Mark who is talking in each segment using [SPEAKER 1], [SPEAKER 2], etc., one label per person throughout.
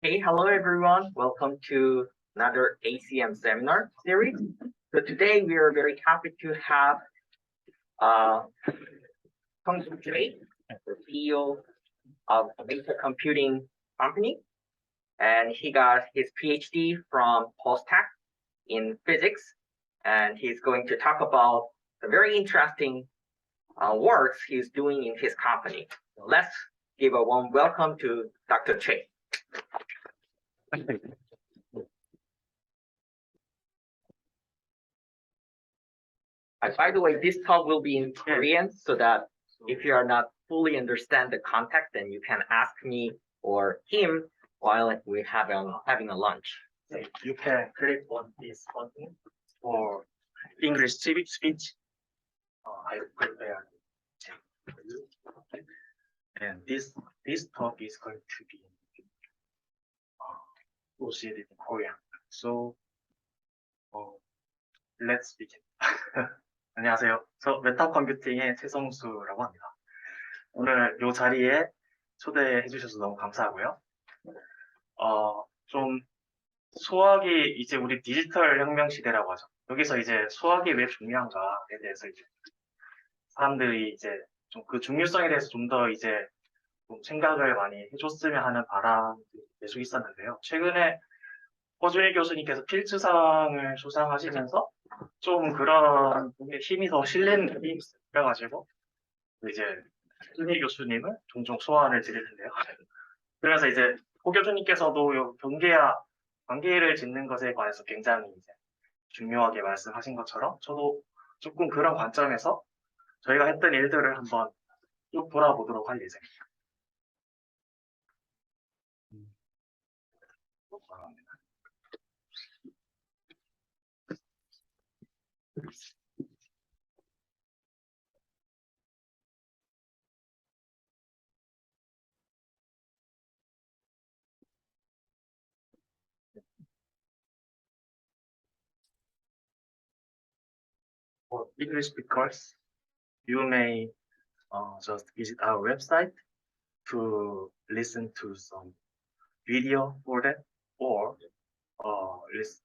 [SPEAKER 1] Hey, hello everyone. Welcome to another ACM seminar series. So today we are very happy to have Sung Soo Choi, the CEO of a Meta Computing company, and he got his PhD from PulseTech in physics, and he's going to talk about the very interesting works he's doing in his company. So let's give a warm welcome to Dr. Choi. By the way, this talk will be in Korean so that if you are not fully understand the context, then you can ask me or him while we're having a lunch.
[SPEAKER 2] You can click on this button for English speech. I prepare. And this talk is going to be proceeded in Korean. So let's begin. 안녕하세요. 저 메타 컴퓨팅의 최성수라고 합니다. 오늘 이 자리에 초대해 주셔서 너무 감사하고요. 좀 수학이 이제 우리 디지털 혁명 시대라고 하죠. 여기서 이제 수학이 왜 중요한가에 대해서 이제 사람들이 이제 좀 그 중요성에 대해서 좀 더 이제 좀 생각을 많이 해줬으면 하는 바람이 계속 있었는데요. 최근에 허준일 교수님께서 필즈상을 수상하시면서 좀 그런 힘이 더 실리는 느낌이 있어요. 그래가지고 이제 허준일 교수님을 종종 소환을 드릴 텐데요. 그래서 이제 호 교수님께서도 관계를 짓는 것에 관해서 굉장히 이제 중요하게 말씀하신 것처럼 저도 조금 그런 관점에서 저희가 했던 일들을 한번 쭉 돌아보도록 할 예정입니다. For English speakers, you may just visit our website to listen to some video for that, or just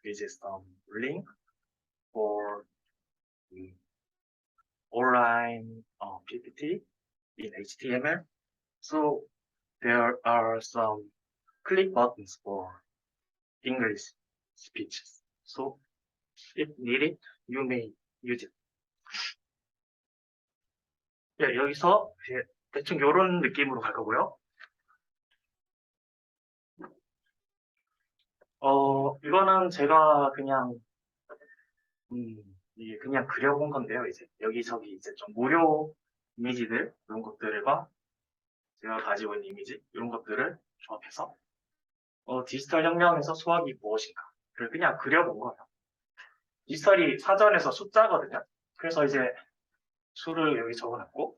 [SPEAKER 2] visit some link for online PPT in HTML. So there are some click buttons for English speeches. So if needed, you may use it. 네, 여기서 이제 대충 이런 느낌으로 갈 거고요. 이거는 제가 그냥 이게 그냥 그려본 건데요. 이제 여기저기 이제 좀 무료 이미지들 이런 것들과 제가 가지고 있는 이미지 이런 것들을 조합해서 디지털 혁명에서 수학이 무엇인가를 그냥 그려본 거예요. 디지털이 사전에서 숫자거든요. 그래서 이제 수를 여기 적어놨고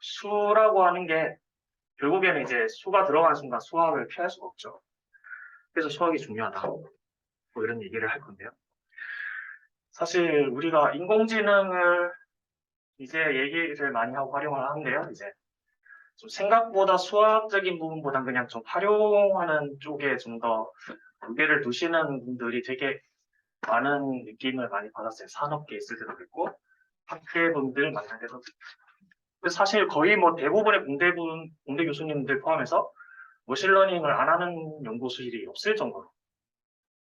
[SPEAKER 2] 수라고 하는 게 결국에는 이제 수가 들어가는 순간 수학을 피할 수가 없죠. 그래서 수학이 중요하다. 뭐 이런 얘기를 할 건데요. 사실 우리가 인공지능을 이제 얘기를 많이 하고 활용을 하는데요. 이제 좀 생각보다 수학적인 부분보단 그냥 좀 활용하는 쪽에 좀 더 무게를 두시는 분들이 되게 많은 느낌을 많이 받았어요. 산업계에 있을 때도 그랬고 학계분들 만날 때도 그랬고. 사실 거의 뭐 대부분의 공대 교수님들 포함해서 머신러닝을 안 하는 연구소들이 없을 정도로.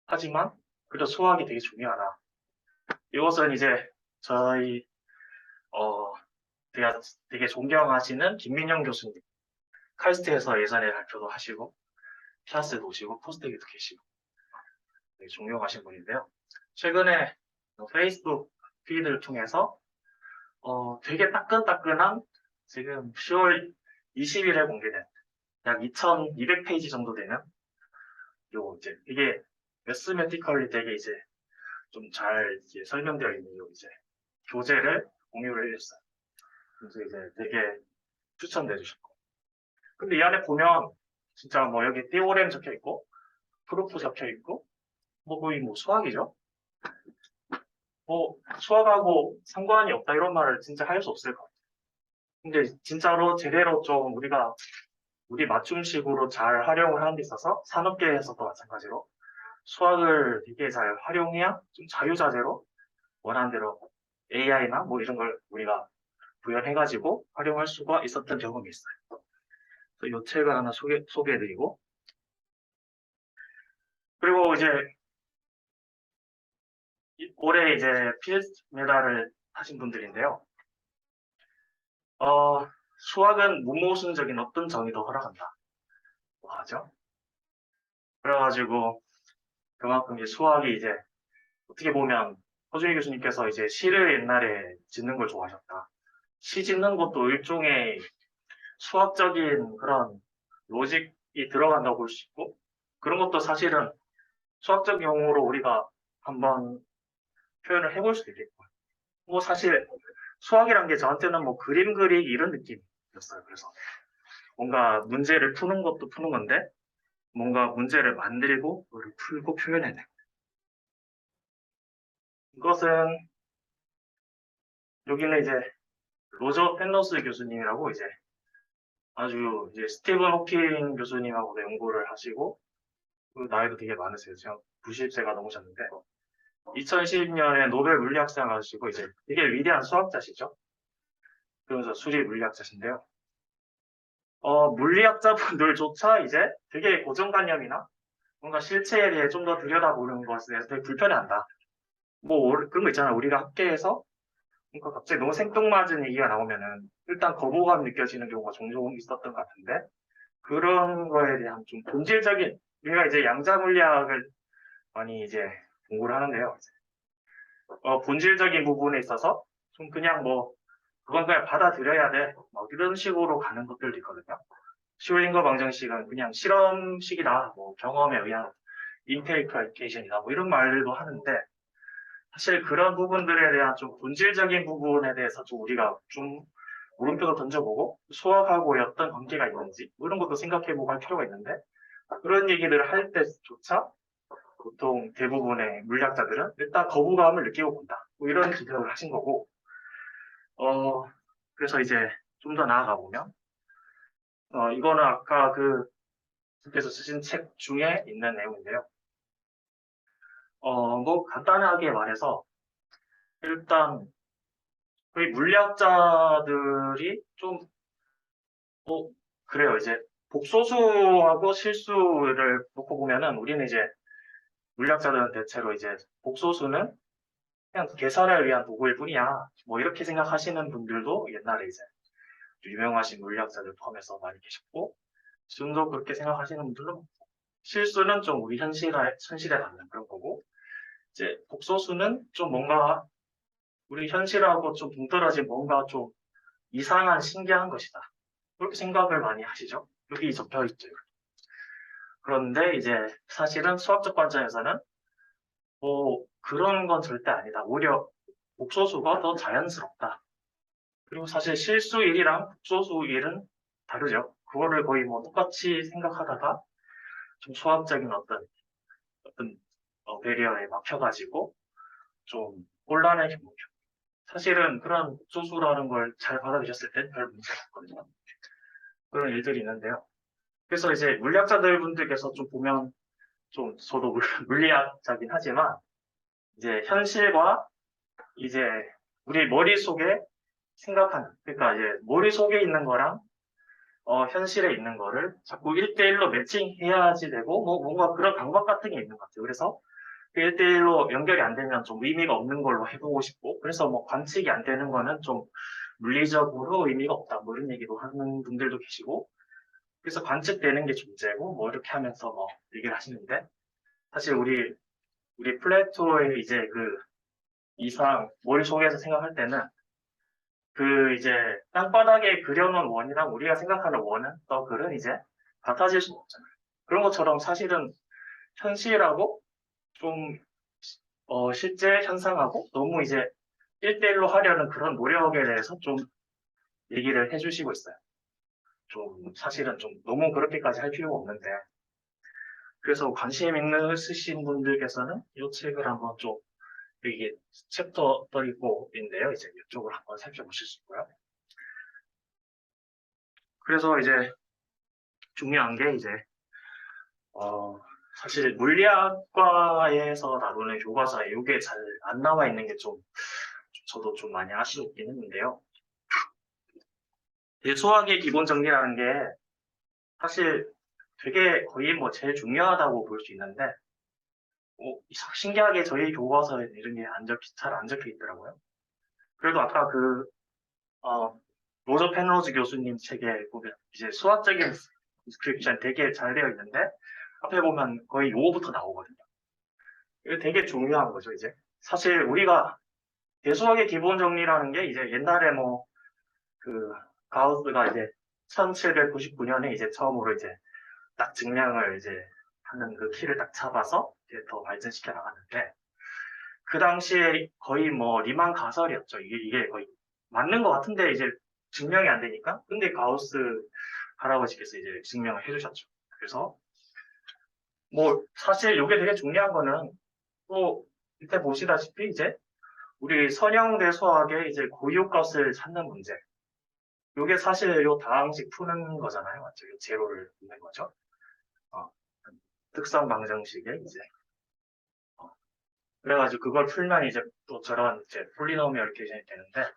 [SPEAKER 2] 하지만 그래도 수학이 되게 중요하다. 이것은 이제 저희 되게 존경하시는 김민영 교수님, 칼스트에서 예전에 발표도 하시고 피아스도 오시고 포스텍에도 계시고 되게 존경하신 분인데요. 최근에 페이스북 피드를 통해서 되게 따끈따끈한 지금 10월 20일에 공개된 약 2200페이지 정도 되는 요 이제 이게 매스매티컬리 되게 이제 좀 잘 설명되어 있는 요 이제 교재를 공유를 해주셨어요. 그래서 이제 되게 추천해 주셨고. 근데 이 안에 보면 진짜 뭐 여기 띠오렘 적혀 있고 프루프 적혀 있고 뭐 거의 뭐 수학이죠. 뭐 수학하고 상관이 없다 이런 말을 진짜 할 수 없을 것 같아요. 근데 진짜로 제대로 좀 우리 맞춤식으로 잘 활용을 하는 데 있어서 산업계에서도 마찬가지로 수학을 되게 잘 활용해야 좀 자유자재로 원하는 대로 AI나 뭐 이런 걸 우리가 구현해가지고 활용할 수가 있었던 경험이 있어요. 그래서 이 책을 하나 소개해드리고, 그리고 이제 올해 이제 필드 메달을 타신 분들인데요. 수학은 무모순적인 어떤 정의도 허락한다. 뭐 하죠? 그래가지고 그만큼 이제 수학이 이제 어떻게 보면 허준희 교수님께서 이제 시를 옛날에 짓는 걸 좋아하셨다. 시 짓는 것도 일종의 수학적인 그런 로직이 들어간다고 볼 수 있고, 그런 것도 사실은 수학적 용어로 우리가 한번 표현을 해볼 수도 있겠고, 뭐 사실 수학이란 게 저한테는 뭐 그림 그리기 이런 느낌이었어요. 그래서 뭔가 문제를 푸는 것도 푸는 건데, 뭔가 문제를 만들고 그걸 풀고 표현해내고. 이것은 여기는 이제 로저 펜러스 교수님이라고 이제 아주 이제 스티븐 호킹 교수님하고도 연구를 하시고, 나이도 되게 많으세요. 지금 90세가 넘으셨는데, 2012년에 노벨 물리학상 가지고 이제 되게 위대한 수학자시죠. 그러면서 수리 물리학자신데요. 물리학자분들조차 이제 되게 고정관념이나 뭔가 실체에 대해 좀 더 들여다보는 것에 대해서 되게 불편해한다. 뭐 그런 거 있잖아요. 우리가 학계에서 그러니까 갑자기 너무 생뚱맞은 얘기가 나오면은 일단 거부감 느껴지는 경우가 종종 있었던 것 같은데, 그런 거에 대한 좀 본질적인, 우리가 이제 양자 물리학을 많이 이제 공부를 하는데요. 본질적인 부분에 있어서 좀 그냥 뭐 그건 그냥 받아들여야 돼. 뭐 이런 식으로 가는 것들도 있거든요. 슈링거 방정식은 그냥 실험식이다. 뭐 경험에 의한 인테리프리케이션이다. 뭐 이런 말들도 하는데, 사실 그런 부분들에 대한 좀 본질적인 부분에 대해서 좀 우리가 좀 물음표도 던져보고 수학하고 어떤 관계가 있는지 뭐 이런 것도 생각해보고 할 필요가 있는데, 그런 얘기들을 할 때조차 보통 대부분의 물리학자들은 일단 거부감을 느끼고 본다. 뭐 이런 기대를 하신 거고, 그래서 이제 좀 더 나아가 보면, 이거는 아까 그께서 쓰신 책 중에 있는 내용인데요. 뭐 간단하게 말해서 일단 저희 물리학자들이 좀, 그래요. 이제 복소수하고 실수를 놓고 보면은 우리는 이제 물리학자들은 대체로 이제 복소수는 그냥 계산을 위한 도구일 뿐이야. 뭐 이렇게 생각하시는 분들도 옛날에 이제 유명하신 물리학자들 포함해서 많이 계셨고, 지금도 그렇게 생각하시는 분들도 많고, 실수는 좀 우리 현실에 맞는 그런 거고, 이제 복소수는 좀 뭔가 우리 현실하고 좀 동떨어진 뭔가 좀 이상한 신기한 것이다. 그렇게 생각을 많이 하시죠. 여기 적혀 있죠. 그런데 이제 사실은 수학적 관점에서는 뭐 그런 건 절대 아니다. 오히려 복소수가 더 자연스럽다. 그리고 사실 실수일이랑 복소수일은 다르죠. 그거를 거의 뭐 똑같이 생각하다가 좀 수학적인 어떤 배리어에 막혀가지고 좀 혼란의 경우죠. 사실은 그런 복소수라는 걸 잘 받아들였을 땐 별 문제가 없거든요. 그런 일들이 있는데요. 그래서 이제 물리학자들 분들께서 좀 보면 좀 저도 물리학자긴 하지만 이제 현실과 이제 우리 머릿속에 생각하는, 그러니까 이제 머릿속에 있는 거랑 현실에 있는 거를 자꾸 1대1로 매칭해야지 되고 뭐 뭔가 그런 강박 같은 게 있는 것 같아요. 그래서 그 1대1로 연결이 안 되면 좀 의미가 없는 걸로 해보고 싶고, 그래서 뭐 관측이 안 되는 거는 좀 물리적으로 의미가 없다 뭐 이런 얘기도 하는 분들도 계시고, 그래서 관측되는 게 존재고 뭐 이렇게 하면서 뭐 얘기를 하시는데, 사실 우리 플래토의 이제 그 이상 머릿속에서 생각할 때는 그 이제 땅바닥에 그려놓은 원이랑 우리가 생각하는 원은 또 글은 이제 같아질 수는 없잖아요. 그런 것처럼 사실은 현실하고 좀 실제 현상하고 너무 이제 1대1로 하려는 그런 노력에 대해서 좀 얘기를 해주시고 있어요. 좀 사실은 좀 너무 그렇게까지 할 필요가 없는데, 그래서 관심 있으신 분들께서는 이 책을 한번 좀, 이게 챕터 34인데요. 이제 이쪽을 한번 살펴보실 수 있고요. 그래서 이제 중요한 게 이제 사실 물리학과에서 다루는 교과서에 이게 잘 안 나와 있는 게 좀 저도 좀 많이 아쉽긴 했는데요. 수학의 기본 정리라는 게 사실 되게 거의 뭐 제일 중요하다고 볼 수 있는데 신기하게 저희 교과서에 이런 게 잘 안 적혀 있더라고요. 그래도 아까 로저 펜로즈 교수님 책에 보면 이제 수학적인 디스크립션 되게 잘 되어 있는데 앞에 보면 거의 요거부터 나오거든요. 이게 되게 중요한 거죠, 이제. 사실 우리가 대수학의 기본 정리라는 게 이제 옛날에 뭐 가우스가 이제 1799년에 이제 처음으로 이제 딱 증량을 이제 하는 그 키를 딱 잡아서 이제 더 발전시켜 나갔는데 그 당시에 거의 뭐 리만 가설이었죠. 이게 거의 맞는 것 같은데 이제 증명이 안 되니까. 근데 가우스 할아버지께서 이제 증명을 해주셨죠. 그래서 뭐 사실 이게 되게 중요한 거는 또 밑에 보시다시피 이제 우리 선형대 수학의 이제 고유값을 찾는 문제. 이게 사실 요 다항식 푸는 거잖아요. 맞죠? 요 제로를 푸는 거죠. 어, 특성 방정식에 이제 그래가지고 그걸 풀면 이제 또 저런 이제 폴리노미얼 계산이 되는데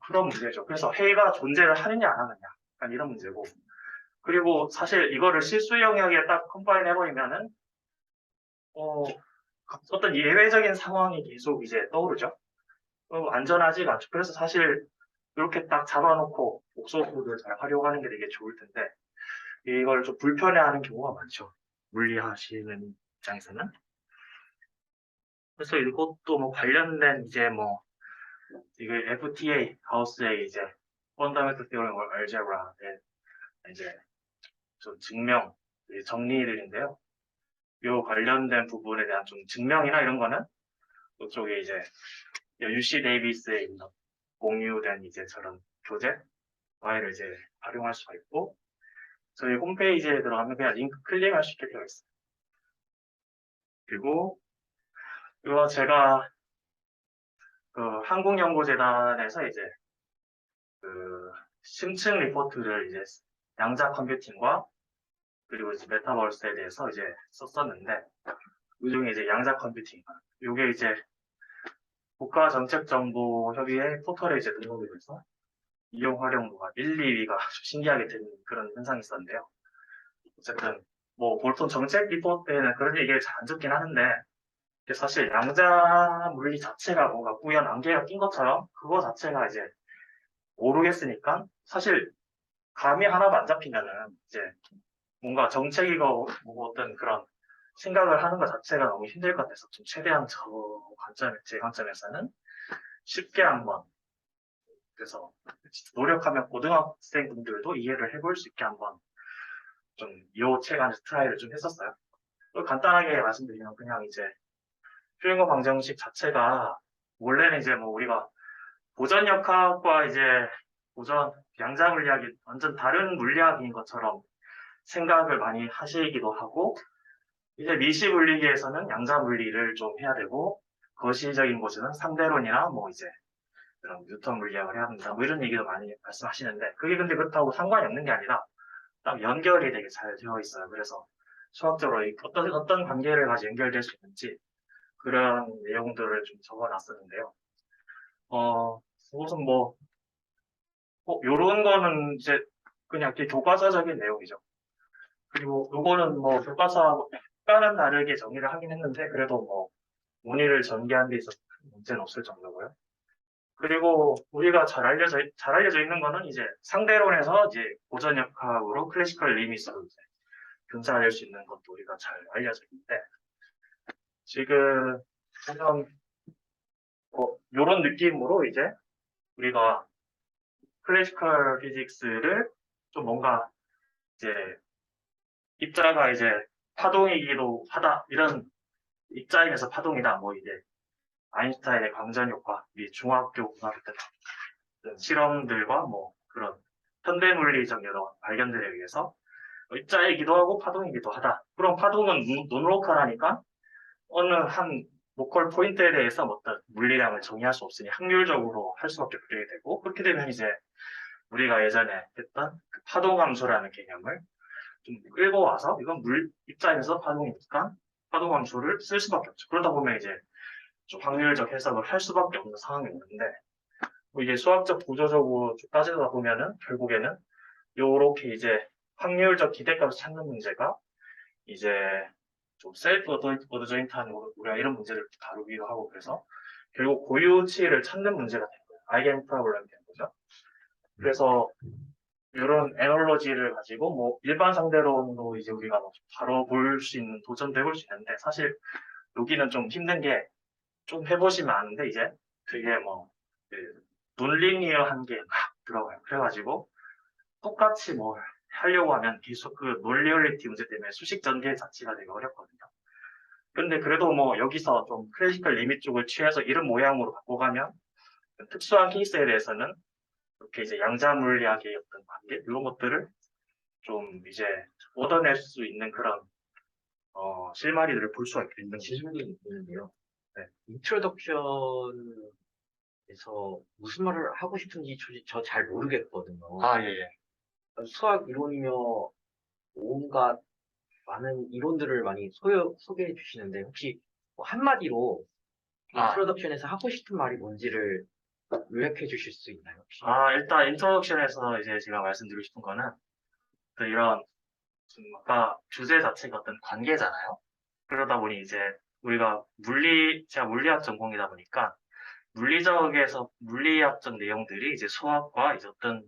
[SPEAKER 2] 그런 문제죠. 그래서 해가 존재를 하느냐 안 하느냐 약간 이런 문제고 그리고 사실 이거를 실수 영역에 딱 컴파인 해버리면은 어떤 예외적인 상황이 계속 이제 떠오르죠. 안전하지가 않죠. 그래서 사실 이렇게 딱 잡아놓고 복소수를 잘 활용하는 게 되게 좋을 텐데 이걸 좀 불편해하는 경우가 많죠. 물리하시는 입장에서는. 그래서 이것도 뭐 관련된 이제 뭐 이게 FTA 하우스의 이제 Fundamental Theorem of Algebra의 이제 좀 증명 정리들인데요. 요 관련된 부분에 대한 좀 증명이나 이런 거는 이쪽에 이제 UC 데이비스에 있는 공유된 이제 저런 교재 파일을 이제 활용할 수가 있고 저희 홈페이지에 들어가면 그냥 링크 클릭할 수 있게 되어 있어요. 그리고 이거 제가 한국연구재단에서 이제 심층 리포트를 이제 양자 컴퓨팅과 그리고 이제 메타버스에 대해서 이제 썼었는데 그 중에 이제 양자 컴퓨팅 이게 이제 국가정책정보협의회 포털에 이제 등록이 돼서 이용 활용도가 1, 2위가 신기하게 되는 그런 현상이 있었는데요. 어쨌든 뭐 보통 정책 리포트에는 그런 얘기를 잘 안 적긴 하는데 사실 양자 물리 자체가 뭔가 우연 안개가 낀 것처럼 그거 자체가 이제 모르겠으니까 사실 감이 하나도 안 잡히면은 이제 뭔가 정책이고 뭐 어떤 그런 생각을 하는 것 자체가 너무 힘들 것 같아서 좀 최대한 제 관점에서는 쉽게 한번 그래서 노력하면 고등학생분들도 이해를 해볼 수 있게 한번 좀 이 책 안에서 트라이를 좀 했었어요. 또 간단하게 말씀드리면 그냥 이제 퓨링거 방정식 자체가 원래는 이제 뭐 우리가 보전역학과 이제 보전 양자 물리학이 완전 다른 물리학인 것처럼 생각을 많이 하시기도 하고 이제 미시 물리계에서는 양자 물리를 좀 해야 되고 거시적인 곳에는 상대론이나 뭐 이제 그런 뉴턴 물리학을 해야 한다 뭐 이런 얘기도 많이 말씀하시는데 그게 근데 그렇다고 상관이 없는 게 아니라 딱 연결이 되게 잘 되어 있어요. 그래서 수학적으로 어떤 관계를 가지고 연결될 수 있는지 그런 내용들을 좀 적어놨었는데요. 우선 요런 거는 이제 그냥 이렇게 교과서적인 내용이죠. 그리고 요거는 뭐 교과서하고 약간은 다르게 정리를 하긴 했는데 그래도 뭐 문의를 전개한 데 있어서 문제는 없을 정도고요. 그리고 우리가 잘 알려져 있는 거는 이제 상대론에서 이제 고전역학으로 클래시컬 리미스로 이제 분사될 수 있는 것도 우리가 잘 알려져 있는데 지금 보면 이런 느낌으로 이제 우리가 클래시컬 피직스를 좀 뭔가 이제 입자가 이제 파동이기도 하다 이런 입자임에서 파동이다 뭐 이제 아인슈타인의 광전 효과 이 중학교 고등학교 때 실험들과 뭐 그런 현대 물리적 여러 발견들에 의해서 입자이기도 하고 파동이기도 하다. 그럼 파동은 논로컬하니까 어느 한 로컬 포인트에 대해서 어떤 물리량을 정의할 수 없으니 확률적으로 할 수밖에 없게 되고 그렇게 되면 이제 우리가 예전에 했던 그 파동함수라는 개념을 좀 끌고 와서 이건 물 입자에서 파동이니까 파동함수를 쓸 수밖에 없죠. 그러다 보면 이제 좀 확률적 해석을 할 수밖에 없는 상황이 오는데 뭐 이게 수학적 구조적으로 쭉 따지다 보면은 결국에는 요렇게 이제 확률적 기대값을 찾는 문제가 이제 좀 셀프 어드조인트한 우리가 이런 문제를 다루기도 하고 그래서 결국 고유치를 찾는 문제가 된 거예요. 아이겐 프로블럼이 된 거죠. 그래서 이런 에널로지를 가지고 뭐 일반 상대론으로 이제 우리가 뭐 바로 볼 수 있는 도전도 해볼 수 있는데 사실 여기는 좀 힘든 게 좀 해보시면 아는데 이제 되게 뭐 그 논리니어한 게 막 들어가요. 그래가지고 똑같이 뭘 하려고 하면 계속 그 논리얼리티 문제 때문에 수식 전개 자체가 되게 어렵거든요. 근데 그래도 뭐 여기서 좀 클래시컬 리밋 쪽을 취해서 이런 모양으로 바꿔가면 특수한 케이스에 대해서는 이렇게 이제 양자 물리학의 어떤 관계 이런 것들을 좀 이제 얻어낼 수 있는 그런 실마리들을 볼 수가 있는 거죠.
[SPEAKER 3] 질문이 있는데요.
[SPEAKER 2] 네.
[SPEAKER 3] 인트로덕션에서 무슨 말을 하고 싶은지 저 잘 모르겠거든요.
[SPEAKER 2] 아, 예, 예.
[SPEAKER 3] 수학 이론이며 온갖 많은 이론들을 많이 소개해 주시는데 혹시 뭐 한마디로
[SPEAKER 2] 아.
[SPEAKER 3] 인트로덕션에서 하고 싶은 말이 뭔지를 요약해 주실 수 있나요? 혹시?
[SPEAKER 2] 일단 인트로덕션에서 이제 제가 말씀드리고 싶은 거는 그 이런 아까 주제 자체가 어떤 관계잖아요. 그러다 보니 이제 우리가 제가 물리학 전공이다 보니까 물리학적 내용들이 이제 수학과 이제 어떤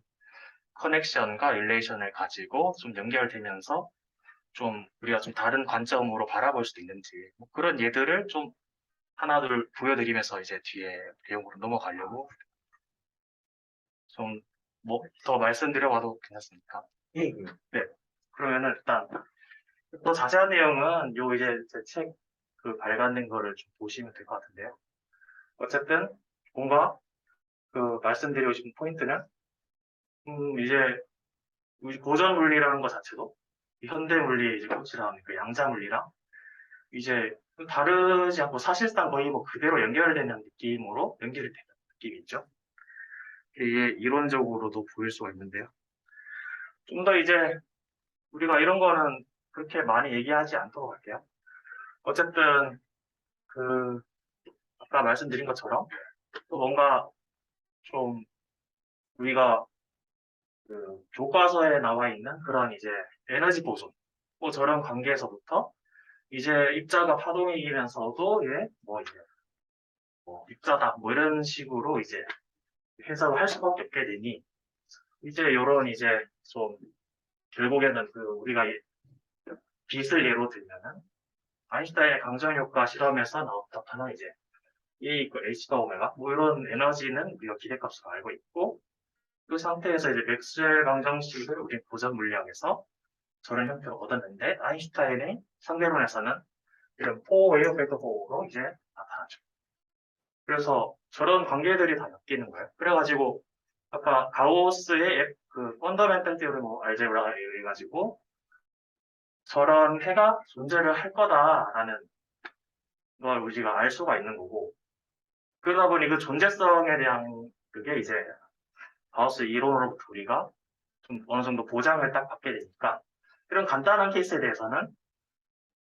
[SPEAKER 2] 커넥션과 릴레이션을 가지고 좀 연결되면서 좀 우리가 좀 다른 관점으로 바라볼 수도 있는지 뭐 그런 예들을 좀 하나둘 보여드리면서 이제 뒤에 내용으로 넘어가려고 좀 뭐 더 말씀드려봐도 괜찮습니까?
[SPEAKER 3] 예, 예.
[SPEAKER 2] 그러면은 일단 더 자세한 내용은 요 이제 제 책 그 발간된 거를 좀 보시면 될 것 같은데요. 어쨌든 뭔가 그 말씀드리고 싶은 포인트는 이제 우리 고전 물리라는 것 자체도 현대 물리의 이제 꽃이라는 그 양자 물리랑 이제 다르지 않고 사실상 거의 뭐 그대로 연결되는 느낌으로 연결이 되는 느낌이 있죠. 이게 이론적으로도 보일 수가 있는데요. 좀 더 이제 우리가 이런 거는 그렇게 많이 얘기하지 않도록 할게요. 어쨌든 그 아까 말씀드린 것처럼 또 뭔가 좀 우리가 그 교과서에 나와 있는 그런 이제 에너지 보존 뭐 저런 관계에서부터 이제 입자가 파동이면서도 뭐 이제 뭐 입자다 뭐 이런 식으로 이제 해석을 할 수밖에 없게 되니 이제 요런 이제 좀 결국에는 그 우리가 빛을 예로 들면은 아인슈타인의 강정효과 실험에서 나왔던 하나 이제 E 이퀄 H가 오메가 뭐 이런 에너지는 우리가 기대값으로 알고 있고 그 상태에서 이제 맥스웰 방정식을 우리 고전 물리학에서 저런 형태로 얻었는데 아인슈타인의 상대론에서는 이런 웨이브 팩터 4로 이제 나타나죠. 그래서 저런 관계들이 다 엮이는 거예요. 그래가지고 아까 가우스의 그 펀더멘탈 티오리 뭐 알제브라 해가지고 저런 해가 존재를 할 거다라는 걸 우리가 알 수가 있는 거고 그러다 보니 그 존재성에 대한 그게 이제 가우스 이론으로부터 우리가 좀 어느 정도 보장을 딱 받게 되니까 이런 간단한 케이스에 대해서는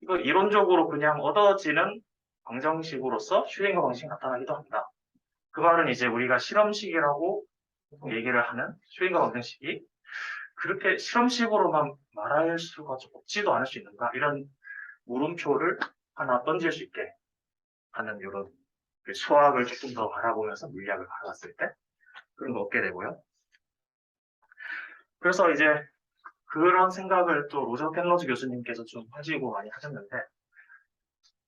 [SPEAKER 2] 이거 이론적으로 그냥 얻어지는 방정식으로서 슈링거 방식이 나타나기도 합니다. 그 말은 이제 우리가 실험식이라고 얘기를 하는 슈링거 방정식이 그렇게 실험식으로만 말할 수가 좀 없지도 않을 수 있는가 이런 물음표를 하나 던질 수 있게 하는 이런 수학을 조금 더 바라보면서 물리학을 바라봤을 때 그런 거 얻게 되고요. 그래서 이제 그런 생각을 또 로저 펜로즈 교수님께서 좀 하시고 많이 하셨는데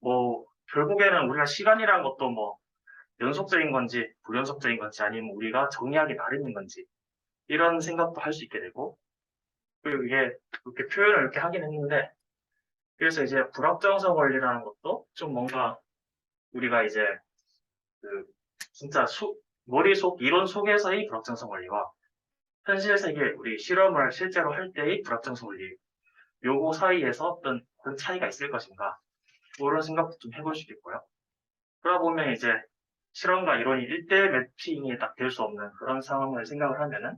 [SPEAKER 2] 뭐 결국에는 우리가 시간이라는 것도 뭐 연속적인 건지 불연속적인 건지 아니면 우리가 정의하기 나름인 건지 이런 생각도 할 수 있게 되고 그리고 이게 이렇게 표현을 이렇게 하긴 했는데 그래서 이제 불확정성 원리라는 것도 좀 뭔가 우리가 이제 그 진짜 머릿속 이론 속에서의 불확정성 원리와 현실 세계 우리 실험을 실제로 할 때의 불확정성 원리 요거 사이에서 어떤 그런 차이가 있을 것인가 그런 생각도 좀 해볼 수 있겠고요. 그러다 보면 이제 실험과 이론이 1대1 매칭이 딱 될 수 없는 그런 상황을 생각을 하면은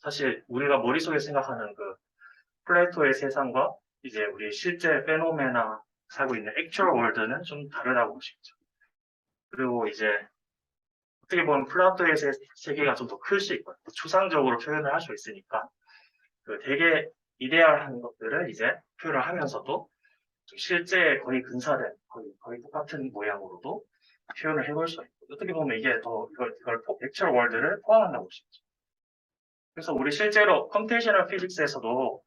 [SPEAKER 2] 사실 우리가 머릿속에 생각하는 그 플레이토의 세상과 이제 우리 실제 페노메나 살고 있는 액츄얼 월드는 좀 다르다고 볼 수 있죠. 그리고 이제 어떻게 보면 플라토의 세계가 좀 더 클 수 있고 추상적으로 표현을 할 수 있으니까 그 되게 이데얼한 것들을 이제 표현을 하면서도 좀 실제 거의 근사된 거의 똑같은 모양으로도 표현을 해볼 수 있고 어떻게 보면 이게 더 이걸 액츄얼 월드를 포함한다고 볼 수 있죠. 그래서 우리 실제로 컴퓨테이셔널 피직스에서도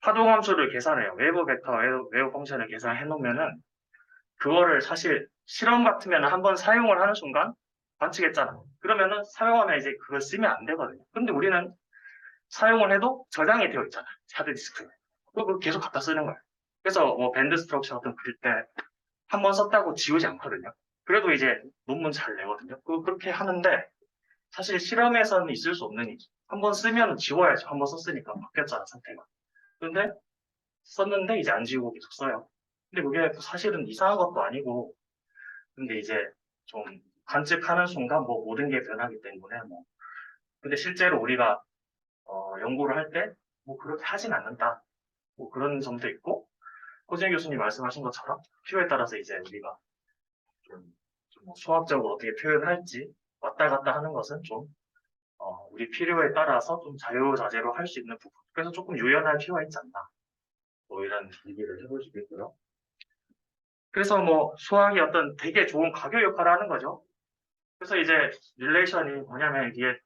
[SPEAKER 2] 파동 함수를 계산해요. 웨이브 벡터, 웨이브 펑션을 계산해 놓으면은 그거를 사실 실험 같으면 한번 사용을 하는 순간 관측했잖아. 그러면은 사용하면 이제 그걸 쓰면 안 되거든요. 근데 우리는 사용을 해도 저장이 되어 있잖아. 하드디스크에. 그거 계속 갖다 쓰는 거예요. 그래서 뭐 밴드 스트럭처 같은 거 그릴 때 한 번 썼다고 지우지 않거든요. 그래도 이제 논문 잘 내거든요. 그렇게 하는데 사실 실험에서는 있을 수 없는 일이죠. 한 번 쓰면 지워야죠. 한 번 썼으니까 바뀌었잖아, 상태가. 근데 썼는데 이제 안 지우고 계속 써요. 근데 그게 사실은 이상한 것도 아니고, 근데 이제 좀 관측하는 순간 뭐 모든 게 변하기 때문에 뭐. 근데 실제로 우리가 연구를 할 때 뭐 그렇게 하진 않는다. 뭐 그런 점도 있고, 호진 교수님 말씀하신 것처럼 필요에 따라서 이제 우리가 좀뭐 수학적으로 어떻게 표현할지 왔다 갔다 하는 것은 좀 우리 필요에 따라서 좀 자유자재로 할 수 있는 부분. 그래서 조금 유연할 필요가 있지 않나. 뭐 이런 얘기를 해볼 수 있고요. 그래서 뭐 수학이 어떤 되게 좋은 가교 역할을 하는 거죠. 그래서 이제 릴레이션이 뭐냐면 이게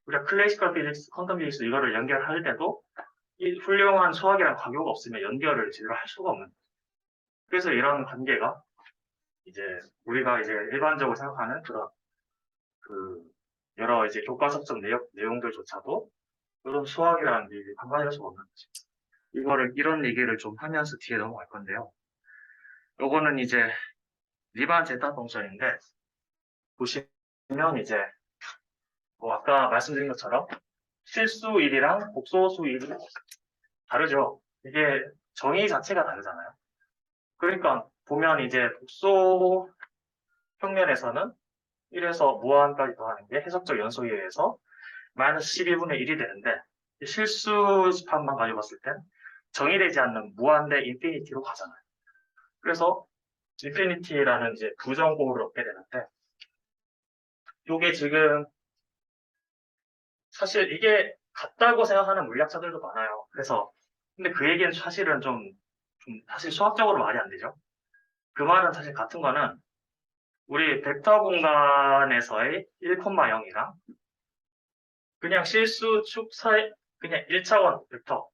[SPEAKER 2] 우리가 클래시컬 피직스, 퀀텀 피직스 이거를 연결할 때도 이 훌륭한 수학이랑 가교가 없으면 연결을 제대로 할 수가 없는 거예요. 그래서 이런 관계가 이제 우리가 이제 일반적으로 생각하는 그런 그 여러 이제 교과서적 내용들조차도 그런 수학이라는 게 간과할 수가 없는 거지. 이런 얘기를 좀 하면서 뒤에 넘어갈 건데요. 요거는 이제 리반 제타 펑션인데 보시면 이제 뭐 아까 말씀드린 것처럼 실수일이랑 복소수일이 다르죠. 이게 정의 자체가 다르잖아요. 그러니까 보면 이제 복소 평면에서는 1에서 무한까지 더하는 게 해석적 연속에 의해서 마이너스 12분의 1이 되는데 실수집합만 가지고 봤을 땐 정의되지 않는 무한 대 인피니티로 가잖아요. 그래서 인피니티라는 이제 부정공을 얻게 되는데 이게 지금 사실 이게 같다고 생각하는 물리학자들도 많아요. 그래서 근데 그 얘기는 사실은 좀 사실 수학적으로 말이 안 되죠. 그 말은 사실 같은 거는 우리 벡터 공간에서의 1,0이랑 그냥 실수 축 사이 그냥 1차원 벡터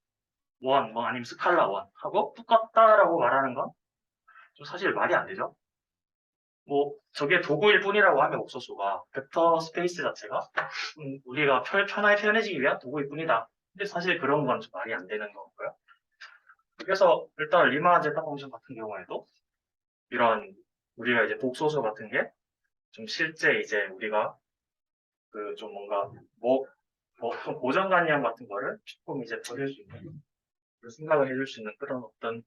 [SPEAKER 2] 원, 뭐 아니면 스칼라 원 하고 똑같다라고 말하는 건 좀 사실 말이 안 되죠. 뭐 저게 도구일 뿐이라고 하면 옥소수가 벡터 스페이스 자체가 우리가 편하게 표현해지기 위한 도구일 뿐이다. 근데 사실 그런 건 좀 말이 안 되는 거고요. 그래서 일단 리만 제타 펑션 같은 경우에도 이런 우리가 이제 복소수 같은 게 좀 실제 이제 우리가 그 좀 뭔가 좀 고정관념 같은 거를 조금 이제 버릴 수 있는 생각을 해줄 수 있는 그런 어떤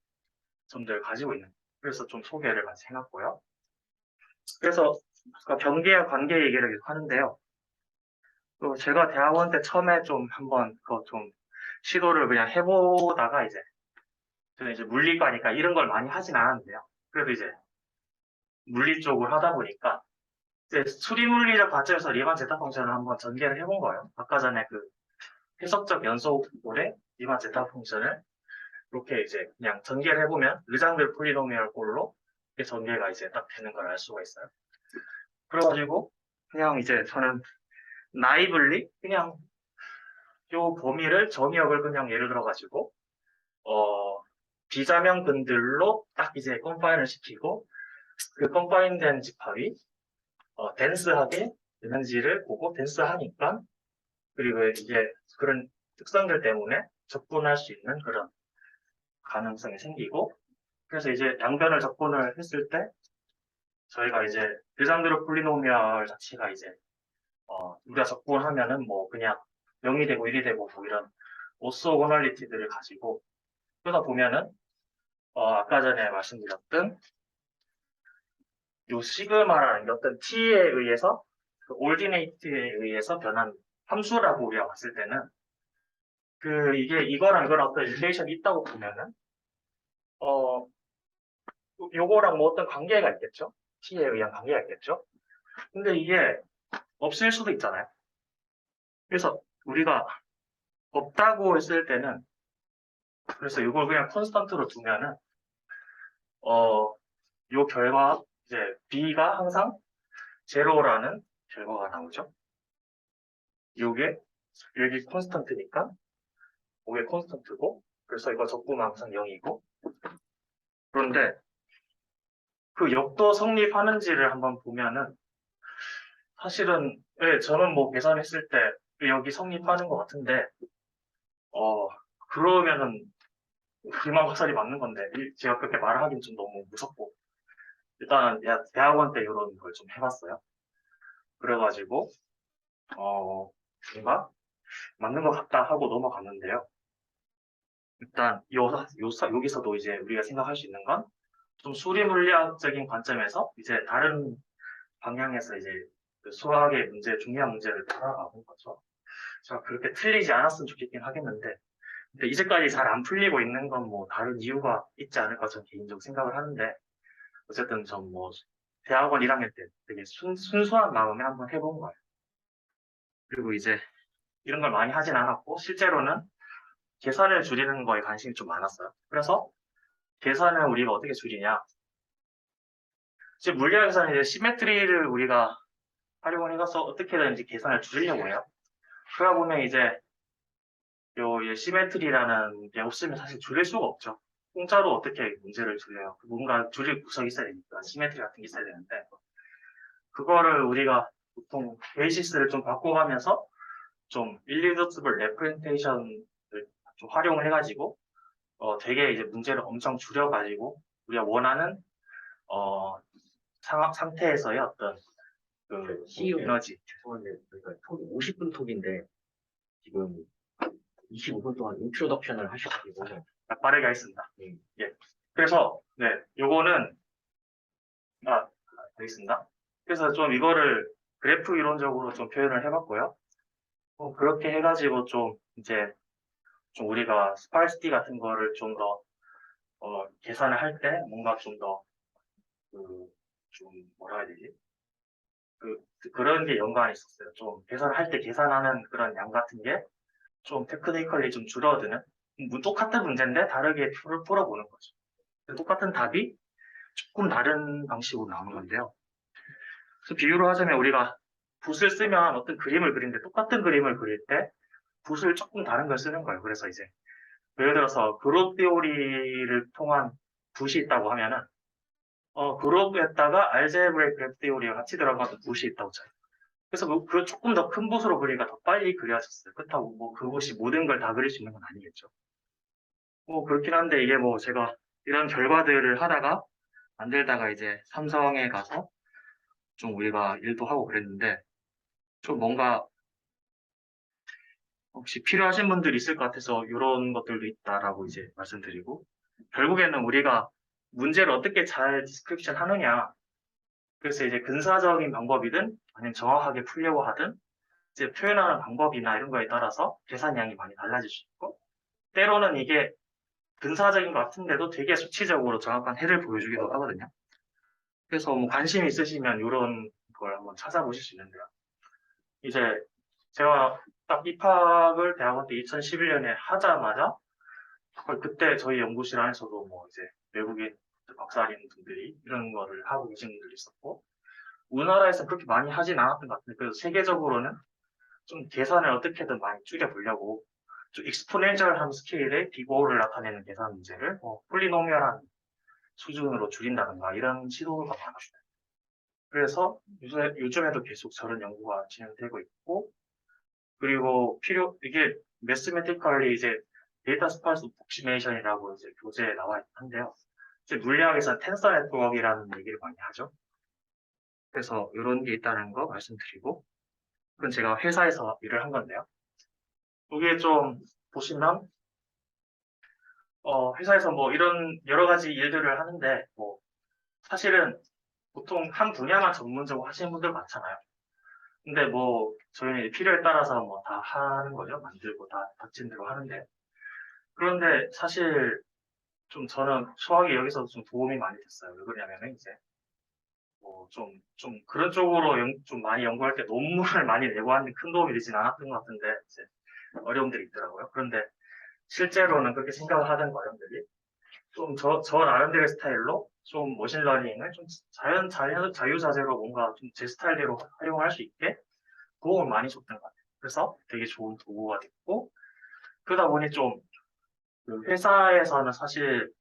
[SPEAKER 2] 점들을 가지고 있는 그래서 좀 소개를 같이 해놨고요. 그래서 아까 경계와 관계 얘기를 계속 하는데요. 또 제가 대학원 때 처음에 좀 한번 그거 좀 시도를 그냥 해보다가 이제 저는 이제 물리과니까 이런 걸 많이 하진 않았는데요. 그래도 이제 물리 쪽을 하다 보니까 이제 수리물리적 관점에서 리만 제타 펑션을 한번 전개를 해본 거예요. 아까 전에 그 해석적 연속골의 리만 제타 펑션을 이렇게 이제 그냥 전개를 해보면 르장들 폴리노미얼 꼴로 전개가 이제 딱 되는 걸 알 수가 있어요. 그래가지고 그냥 이제 저는 나이블리 그냥 요 범위를 정의역을 그냥 예를 들어가지고 비자명 근들로 딱 이제 컴파인을 시키고 그 컴파인된 집합이 덴스하게 되는지를 보고 덴스하니까 그리고 이제 그런 특성들 때문에 적분할 수 있는 그런 가능성이 생기고 그래서 이제 양변을 적분을 했을 때 저희가 이제 르장드르 폴리노미얼 자체가 이제 우리가 적분하면은 뭐 그냥 0이 되고 1이 되고 뭐 이런 오소고널리티들을 가지고 그러다 보면은 아까 전에 말씀드렸던 요 시그마라는 게 어떤 t에 의해서 그 올디네이트에 의해서 변한 함수라고 우리가 봤을 때는 이게 이거랑 이거랑 어떤 릴레이션이 있다고 보면은, 어, 요거랑 뭐 어떤 관계가 있겠죠? T에 의한 관계가 있겠죠? 근데 이게 없을 수도 있잖아요. 그래서 우리가 없다고 했을 때는, 그래서 이걸 그냥 콘스턴트로 두면은, 요 결과, 이제 B가 항상 제로라는 결과가 나오죠. 요게, 여기 콘스턴트니까, 요게 콘스턴트고, 그래서 이거 적분은 항상 0이고, 그런데 그 역도 성립하는지를 한번 보면은, 사실은, 예, 저는 뭐 계산했을 때 여기 성립하는 것 같은데, 어, 그러면은 불만 확실히 맞는 건데, 제가 그렇게 말하기는 좀 너무 무섭고, 일단 대학원 때 이런 걸 좀 해봤어요. 그래가지고, 뭔가 맞는 것 같다 하고 넘어갔는데요. 일단 여기서도 이제 우리가 생각할 수 있는 건 좀 수리 물리학적인 관점에서 이제 다른 방향에서 이제 그 수학의 문제, 중요한 문제를 풀어가는 거죠. 제가 그렇게 틀리지 않았으면 좋겠긴 하겠는데, 근데 이제까지 잘 안 풀리고 있는 건 뭐 다른 이유가 있지 않을까 저는 개인적으로 생각을 하는데, 어쨌든 전 뭐 대학원 1학년 때 되게 순수한 마음에 한번 해본 거예요. 그리고 이제 이런 걸 많이 하진 않았고, 실제로는 계산을 줄이는 거에 관심이 좀 많았어요. 그래서 계산을 우리가 어떻게 줄이냐. 지금 물리학에서는 이제 시메트리를 우리가 활용을 해서 어떻게든지 계산을 줄이려고 해요. 그러다 보면 이제 시메트리라는 게 없으면 사실 줄일 수가 없죠. 공짜로 어떻게 문제를 줄여요. 뭔가 줄일 구석이 있어야 되니까 시메트리 같은 게 있어야 되는데 그거를 우리가 보통 베이시스를 좀 바꿔가면서 좀 irreducible representation을 좀 활용을 해가지고 되게 이제 문제를 엄청 줄여가지고 우리가 원하는 상태에서의 어떤 그
[SPEAKER 3] CEO
[SPEAKER 2] 에너지.
[SPEAKER 3] 죄송한데 저희가 톡이 50분 톡인데 지금 25분 동안 인트로덕션을 하셔가지고
[SPEAKER 2] 빠르게 하겠습니다.
[SPEAKER 3] 네.
[SPEAKER 2] 예. 그래서 네, 요거는 알겠습니다. 그래서 좀 이거를 그래프 이론적으로 좀 표현을 해봤고요. 그렇게 해가지고 좀 이제 좀 우리가 스파르시티 같은 거를 좀 더 계산을 할 때 뭔가 좀 더 좀 뭐라 해야 되지? 그런 게 연관이 있었어요. 좀 계산을 할 때 계산하는 그런 양 같은 게 좀 테크니컬리 좀 줄어드는 똑같은 문제인데 다르게 풀어보는 거죠. 똑같은 답이 조금 다른 방식으로 나오는 건데요. 그래서 비유로 하자면 우리가 붓을 쓰면 어떤 그림을 그리는데 똑같은 그림을 그릴 때 붓을 조금 다른 걸 쓰는 거예요. 그래서 이제 예를 들어서 그룹 티오리를 통한 붓이 있다고 하면은 그룹에다가 알제브레이크 그래프 티오리가 같이 들어가도 붓이 있다고 쳐요. 그래서 그 조금 더 큰 붓으로 그리니까 더 빨리 그려졌어요. 그렇다고 뭐 그것이 모든 걸 다 그릴 수 있는 건 아니겠죠. 뭐 그렇긴 한데 이게 뭐 제가 이런 결과들을 하다가 만들다가 이제 삼성에 가서 좀 우리가 일도 하고 그랬는데 좀 뭔가 혹시 필요하신 분들 있을 것 같아서 이런 것들도 있다라고 이제 말씀드리고 결국에는 우리가 문제를 어떻게 잘 디스크립션 하느냐 그래서 이제 근사적인 방법이든 아니면 정확하게 풀려고 하든 이제 표현하는 방법이나 이런 거에 따라서 계산량이 많이 달라질 수 있고 때로는 이게 근사적인 것 같은데도 되게 수치적으로 정확한 해를 보여주기도 하거든요. 그래서 뭐 관심 있으시면 이런 걸 한번 찾아보실 수 있는데요. 이제 제가 딱 입학을 대학원 때 2011년에 하자마자 그때 저희 연구실 안에서도 뭐 이제 외국인 박사님 분들이 이런 거를 하고 계신 분들이 있었고 우리나라에서 그렇게 많이 하진 않았던 것 같은데 그래서 세계적으로는 좀 계산을 어떻게든 많이 줄여보려고 좀 익스포넨셜한 스케일의 비고를 나타내는 계산 문제를 폴리노미얼한 수준으로 줄인다든가 이런 시도가 많았어요. 그래서 요즘에도 계속 저런 연구가 진행되고 있고 그리고 이게 매스메티컬리 이제 데이터 스파스 어프로시메이션이라고 이제 교재에 나와 있는데요. 이제 물리학에서는 텐서 네트워크라는 얘기를 많이 하죠. 그래서 이런 게 있다는 거 말씀드리고 그건 제가 회사에서 일을 한 건데요. 이게 좀 보시면 회사에서 뭐 이런 여러 가지 일들을 하는데 뭐 사실은 보통 한 분야만 전문적으로 하시는 분들 많잖아요. 근데 뭐 저희는 필요에 따라서 뭐 다 하는 거죠. 만들고 다 닥친 대로 하는데. 그런데 사실 좀 저는 수학이 여기서 좀 도움이 많이 됐어요. 왜 그러냐면은 이제 뭐 좀 그런 쪽으로 좀 많이 연구할 때 논문을 많이 내고 하는 데 큰 도움이 되진 않았던 것 같은데 이제 어려움들이 있더라고요. 그런데 실제로는 그렇게 생각을 하던 과정들이 좀 저 나름대로의 스타일로 좀 머신러닝을 좀 자유자재로 뭔가 좀 제 스타일대로 활용할 수 있게 도움을 많이 줬던 것 같아요. 그래서 되게 좋은 도구가 됐고, 그러다 보니 좀, 그 회사에서는 사실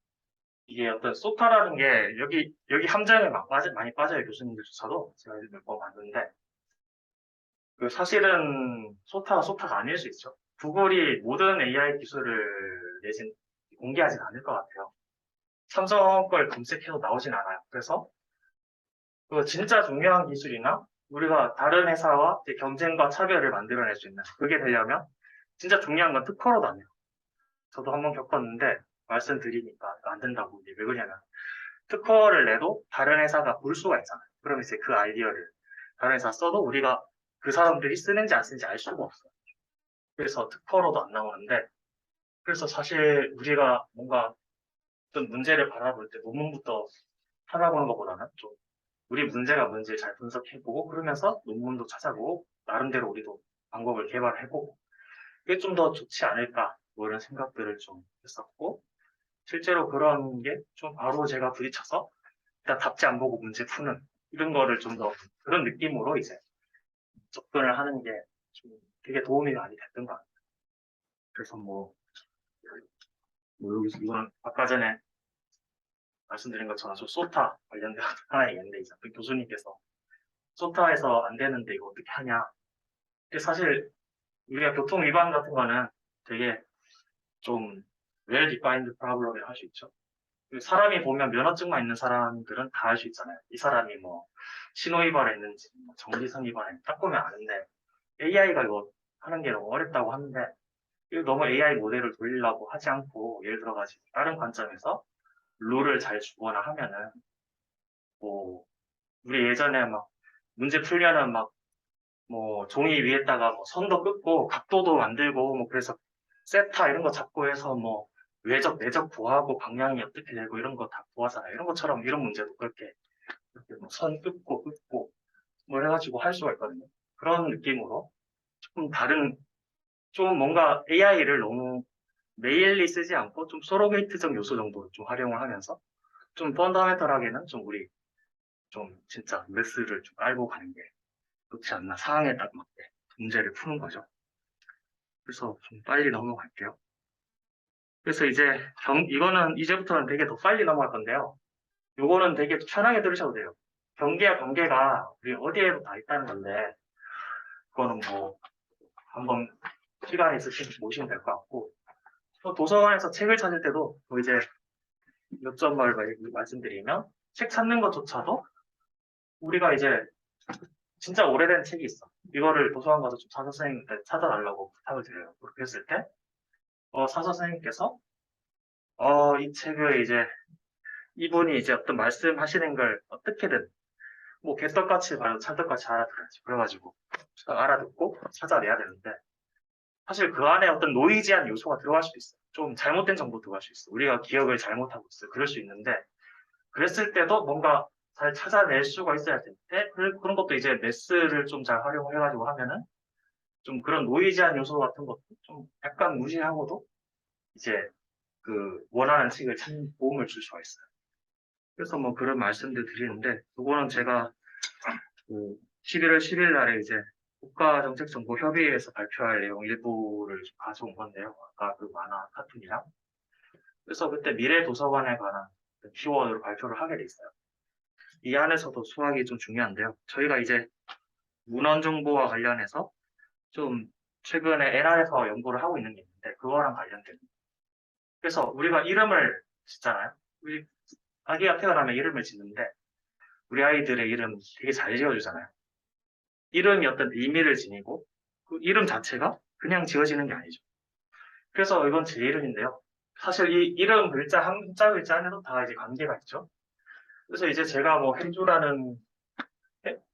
[SPEAKER 2] 이게 어떤 소타라는 게 여기 함정에 많이 빠져요. 교수님들조차도. 제가 몇 번 봤는데, 그 사실은 소타가 아닐 수 있죠. 구글이 모든 AI 기술을 내진 공개하진 않을 것 같아요. 삼성 걸 검색해도 나오진 않아요. 그래서 그 진짜 중요한 기술이나 우리가 다른 회사와 이제 경쟁과 차별을 만들어낼 수 있는 그게 되려면 진짜 중요한 건 특허로도 안 돼요. 저도 한번 겪었는데 말씀드리니까 안 된다고. 이게 왜 그러냐면 특허를 내도 다른 회사가 볼 수가 있잖아요. 그러면 이제 그 아이디어를 다른 회사 써도 우리가 그 사람들이 쓰는지 안 쓰는지 알 수가 없어요. 그래서 특허로도 안 나오는데 그래서 사실 우리가 뭔가 어떤 문제를 바라볼 때 논문부터 찾아보는 것보다는 좀 우리 문제가 뭔지 잘 분석해보고 그러면서 논문도 찾아보고 나름대로 우리도 방법을 개발해보고 그게 좀 더 좋지 않을까 뭐 이런 생각들을 좀 했었고 실제로 그런 게 좀 바로 제가 부딪혀서 일단 답지 안 보고 문제 푸는 이런 거를 좀 더 그런 느낌으로 이제 접근을 하는 게 좀 되게 도움이 많이 됐던 것 같아요. 그래서 뭐 여기서 이건 아까 전에 말씀드린 것처럼 저 소타 관련된 하나의 예인데 이제 그 교수님께서 소타에서 안 되는데 이거 어떻게 하냐. 근데 사실 우리가 교통 위반 같은 거는 되게 좀 well-defined problem이라고 할 수 있죠. 그 사람이 보면 면허증만 있는 사람들은 다 알 수 있잖아요. 이 사람이 뭐 신호 위반했는지, 뭐 정지선 위반했는지 딱 보면 아는데 AI가 이거 하는 게 너무 어렵다고 하는데 이거 너무 AI 모델을 돌리려고 하지 않고 예를 들어가지고 다른 관점에서 룰을 잘 주거나 하면은 뭐 우리 예전에 막 문제 풀려는 막 뭐 종이 위에다가 뭐 선도 긋고 각도도 만들고 뭐 그래서 세타 이런 거 잡고 해서 뭐 외적 내적 구하고 방향이 어떻게 되고 이런 거 다 구하잖아요. 이런 것처럼 이런 문제도 그렇게 이렇게 뭐선 긋고 뭐 해가지고 할 수가 있거든요. 그런 느낌으로 조금 다른 좀 뭔가 AI를 너무 메일리 쓰지 않고 좀 서로게이트적 요소 정도로 좀 활용을 하면서 좀 펀더멘털하게는 좀 우리 좀 진짜 매스를 좀 깔고 가는 게 좋지 않나 상황에 딱 맞게 문제를 푸는 거죠. 그래서 좀 빨리 넘어갈게요. 그래서 이제 이거는 이제부터는 되게 더 빨리 넘어갈 건데요. 요거는 되게 편하게 들으셔도 돼요. 경계와 관계가 우리 어디에도 다 있다는 건데 그거는 뭐 한번 시간 있으시면 보시면 될 것 같고 또 도서관에서 책을 찾을 때도 뭐 이제 몇 점을 말씀드리면 책 찾는 것조차도 우리가 이제 진짜 오래된 책이 있어. 이거를 도서관 가서 좀 사서 선생님한테 찾아달라고 부탁을 드려요. 그렇게 했을 때 사서 선생님께서 이 책을 이제 이분이 이제 어떤 말씀하시는 걸 어떻게든 뭐 개떡같이 말해도 찰떡같이 알아들어야지. 그래가지고 알아듣고 찾아내야 되는데 사실 그 안에 어떤 노이즈한 요소가 들어갈 수도 있어요. 좀 잘못된 정보 들어갈 수 있어요. 우리가 기억을 잘못하고 있어요. 그럴 수 있는데 그랬을 때도 뭔가 잘 찾아낼 수가 있어야 되는데 그런 것도 이제 매스를 좀 잘 활용을 해가지고 하면은 좀 그런 노이즈한 요소 같은 것도 좀 약간 무시하고도 이제 그 원하는 책을 찾는 도움을 줄 수가 있어요. 그래서 뭐 그런 말씀들 드리는데 그거는 제가 그 11월 10일 날에 이제 국가정책정보협의회에서 발표할 내용 일부를 좀 가져온 건데요. 아까 그 만화 카툰이랑. 그래서 그때 미래 도서관에 관한 키워드로 발표를 하게 돼 있어요. 이 안에서도 수학이 좀 중요한데요. 저희가 이제 문헌 정보와 관련해서 좀 최근에 NR에서 연구를 하고 있는 게 있는데 그거랑 관련된. 그래서 우리가 이름을 짓잖아요. 우리 아기가 태어나면 이름을 짓는데 우리 아이들의 이름 되게 잘 지어주잖아요. 이름이 어떤 의미를 지니고 그 이름 자체가 그냥 지어지는 게 아니죠. 그래서 이건 제 이름인데요. 사실 이 이름 글자 한 글자 안에도 다 이제 관계가 있죠. 그래서 이제 제가 뭐 행주라는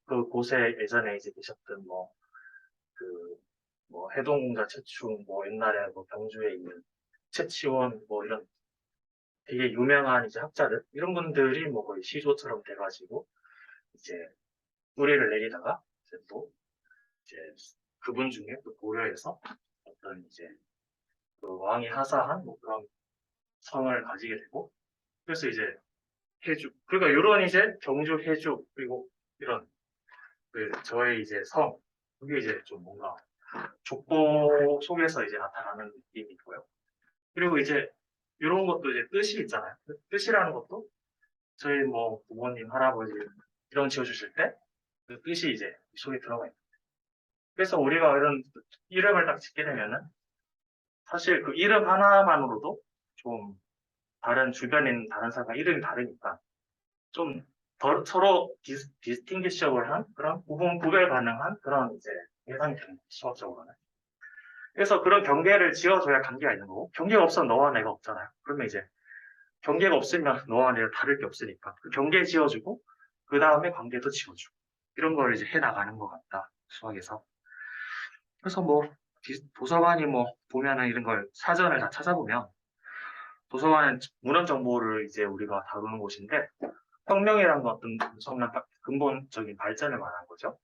[SPEAKER 2] 그곳에 예전에 이제 계셨던 해동공자 최충, 옛날에 경주에 있는 최치원, 이런 되게 유명한 이제 학자들, 이런 분들이 거의 시조처럼 돼가지고, 이제 뿌리를 내리다가, 이제 또, 이제 그분 중에 또 고려해서 어떤 이제 그 왕이 하사한 그런 성을 가지게 되고, 그래서 이제 해주, 그러니까 이런 이제 경주 해주, 그리고 이런 저의 이제 성, 그게 이제 좀 뭔가 족보 속에서 이제 나타나는 느낌이 있고요. 그리고 이제 이런 것도 이제 뜻이 있잖아요. 그 뜻이라는 것도 저희 부모님, 할아버지 이런 지어주실 때 그 뜻이 이제 이 속에 들어가 있어요. 그래서 우리가 이런 이름을 딱 짓게 되면은 사실 그 이름 하나만으로도 좀 다른 주변에 있는 다른 사람과 이름이 다르니까 좀 서로 디스팅기셔블한 그런 구별 가능한 그런 이제 예상이 되는 거죠, 수학적으로는. 그래서 그런 경계를 지어줘야 관계가 있는 거고, 경계가 없으면 너와 내가 없잖아요. 그러면 이제 경계가 없으면 너와 내가 다를 게 없으니까 그 경계 지어주고 그 다음에 관계도 지어주고 이런 걸 이제 해 나가는 것 같다, 수학에서. 그래서 도서관이 보면은 이런 걸 사전을 다 찾아보면 도서관은 문헌 정보를 이제 우리가 다루는 곳인데 혁명이란 건 어떤 엄청난 근본적인 발전을 말하는 거죠.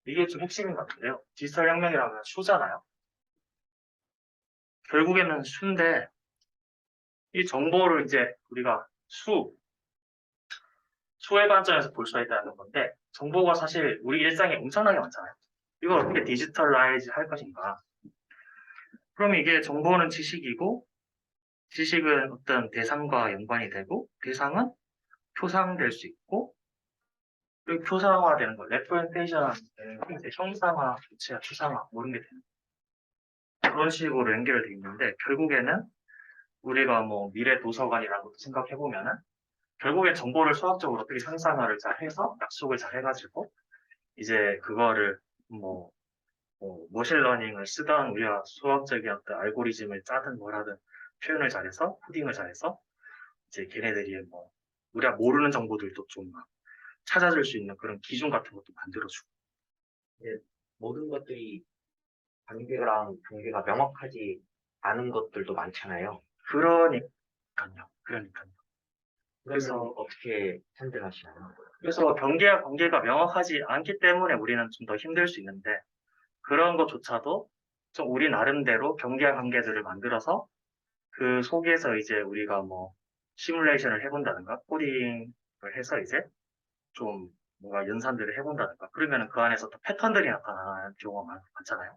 [SPEAKER 2] 이게 좀 핵심인 것 같은데요. 디지털 혁명이라면 수잖아요. 결국에는 수인데 이 정보를 이제 우리가 수의 관점에서 볼 수가 있다는 건데 정보가 사실 우리 일상에 엄청나게 많잖아요. 이걸 어떻게 디지털라이즈 할 것인가. 그럼 이게 정보는 지식이고 지식은 어떤 대상과 연관이 되고 대상은 표상될 수 있고 그리고 표상화되는 거, 레프렌테이션 이제 형상화, 구체화, 추상화 이런 게 되는 그런 식으로 연결되어 있는데 결국에는 우리가 미래 도서관이라는 것도 생각해 보면은 결국엔 정보를 수학적으로 어떻게 상상화를 잘 해서 약속을 잘 해가지고 이제 그거를 머신러닝을 쓰던 우리가 수학적인 어떤 알고리즘을 짜든 뭘 하든 표현을 잘해서 코딩을 잘해서 이제 걔네들이 우리가 모르는 정보들도 좀 찾아줄 수 있는 그런 기준 같은 것도 만들어주고
[SPEAKER 3] 예, 모든 것들이 관계랑 경계가 명확하지 않은 것들도 많잖아요.
[SPEAKER 2] 그러니까요.
[SPEAKER 3] 그래서
[SPEAKER 2] 그래서
[SPEAKER 3] 어떻게 핸들하시나요?
[SPEAKER 2] 그래서 경계와 관계가 명확하지 않기 때문에 우리는 좀 더 힘들 수 있는데 그런 것조차도 좀 우리 나름대로 경계와 관계들을 만들어서 그 속에서 이제 우리가 시뮬레이션을 해본다든가 코딩을 해서 이제 좀 뭔가 연산들을 해본다든가 그러면 그 안에서 또 패턴들이 나타나는 경우가 많잖아요.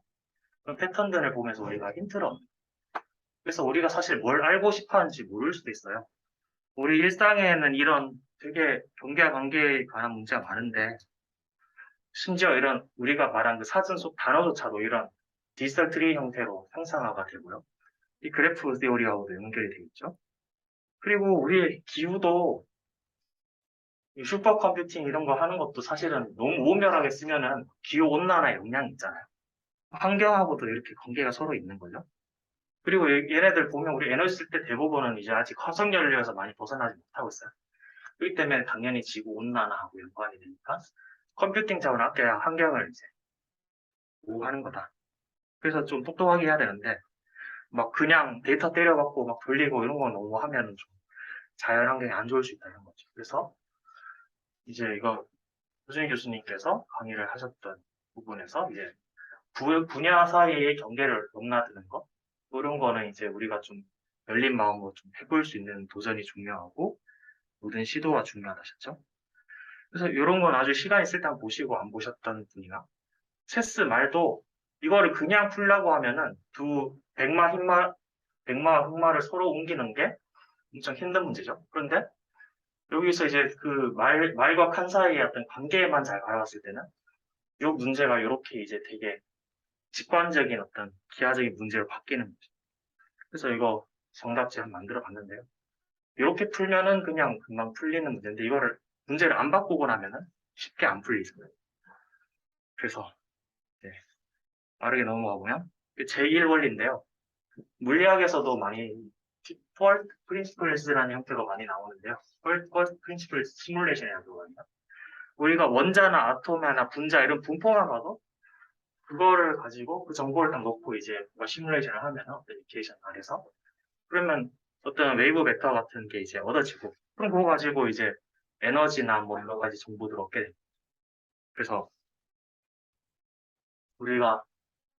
[SPEAKER 2] 그런 패턴들을 보면서 우리가 힌트를 얻는 그래서 우리가 사실 뭘 알고 싶어 하는지 모를 수도 있어요. 우리 일상에는 이런 되게 경계와 관계에 관한 문제가 많은데 심지어 이런 우리가 말한 그 사전 속 단어조차도 이런 디지털 트리 형태로 형상화가 되고요. 이 그래프 세오리하고도 연결이 되어 있죠. 그리고 우리의 기후도 이 슈퍼컴퓨팅 이런 거 하는 것도 사실은 너무 오묘하게 쓰면은 기후 온난화에 영향이 있잖아요. 환경하고도 이렇게 관계가 서로 있는 거죠. 그리고 얘네들 보면 우리 에너지 쓸 때 대부분은 이제 아직 화석연료에서 많이 벗어나지 못하고 있어요. 그렇기 때문에 당연히 지구 온난화하고 연관이 되니까 컴퓨팅 자원 아껴야 환경을 이제 보호하는 거다. 그래서 좀 똑똑하게 해야 되는데 막 그냥 데이터 때려갖고 막 돌리고 이런 거 너무 하면 좀 자연 환경에 안 좋을 수 있다 이런 거죠. 그래서 이제 이거 조준희 교수님께서 강의를 하셨던 부분에서 이제 분야 사이의 경계를 넘나드는 거 그런 거는 이제 우리가 좀 열린 마음으로 좀 해볼 수 있는 도전이 중요하고 모든 시도가 중요하다 하셨죠. 그래서 이런 건 아주 시간 있을 때 한번 보시고 안 보셨던 분이나 체스 말도 이거를 그냥 풀려고 하면은 백마 흑마를 서로 옮기는 게 엄청 힘든 문제죠. 그런데 여기서 이제 그 말과 칸 사이의 어떤 관계만 잘 알아봤을 때는 이 문제가 이렇게 이제 되게 직관적인 어떤 기하적인 문제로 바뀌는 거죠. 그래서 이거 정답지 한번 만들어 봤는데요. 이렇게 풀면은 그냥 금방 풀리는 문제인데 이거를 문제를 안 바꾸고 나면은 쉽게 안 풀리죠. 그래서 네, 빠르게 넘어가 보면 제1 원리인데요. 물리학에서도 많이 펄트 프린시플스라는 형태가 많이 나오는데요. 펄트 프린시플 시뮬레이션이라고 하거든요. 우리가 원자나 아토메나 분자 이런 분포만 봐도 그거를 가지고 그 정보를 딱 넣고 이제 뭔가 시뮬레이션을 하면 어떤 이케이션 아래서 그러면 어떤 웨이브 벡터 같은 게 이제 얻어지고 그럼 그거 가지고 이제 에너지나 뭐 여러 가지 정보들을 얻게 됩니다. 그래서 우리가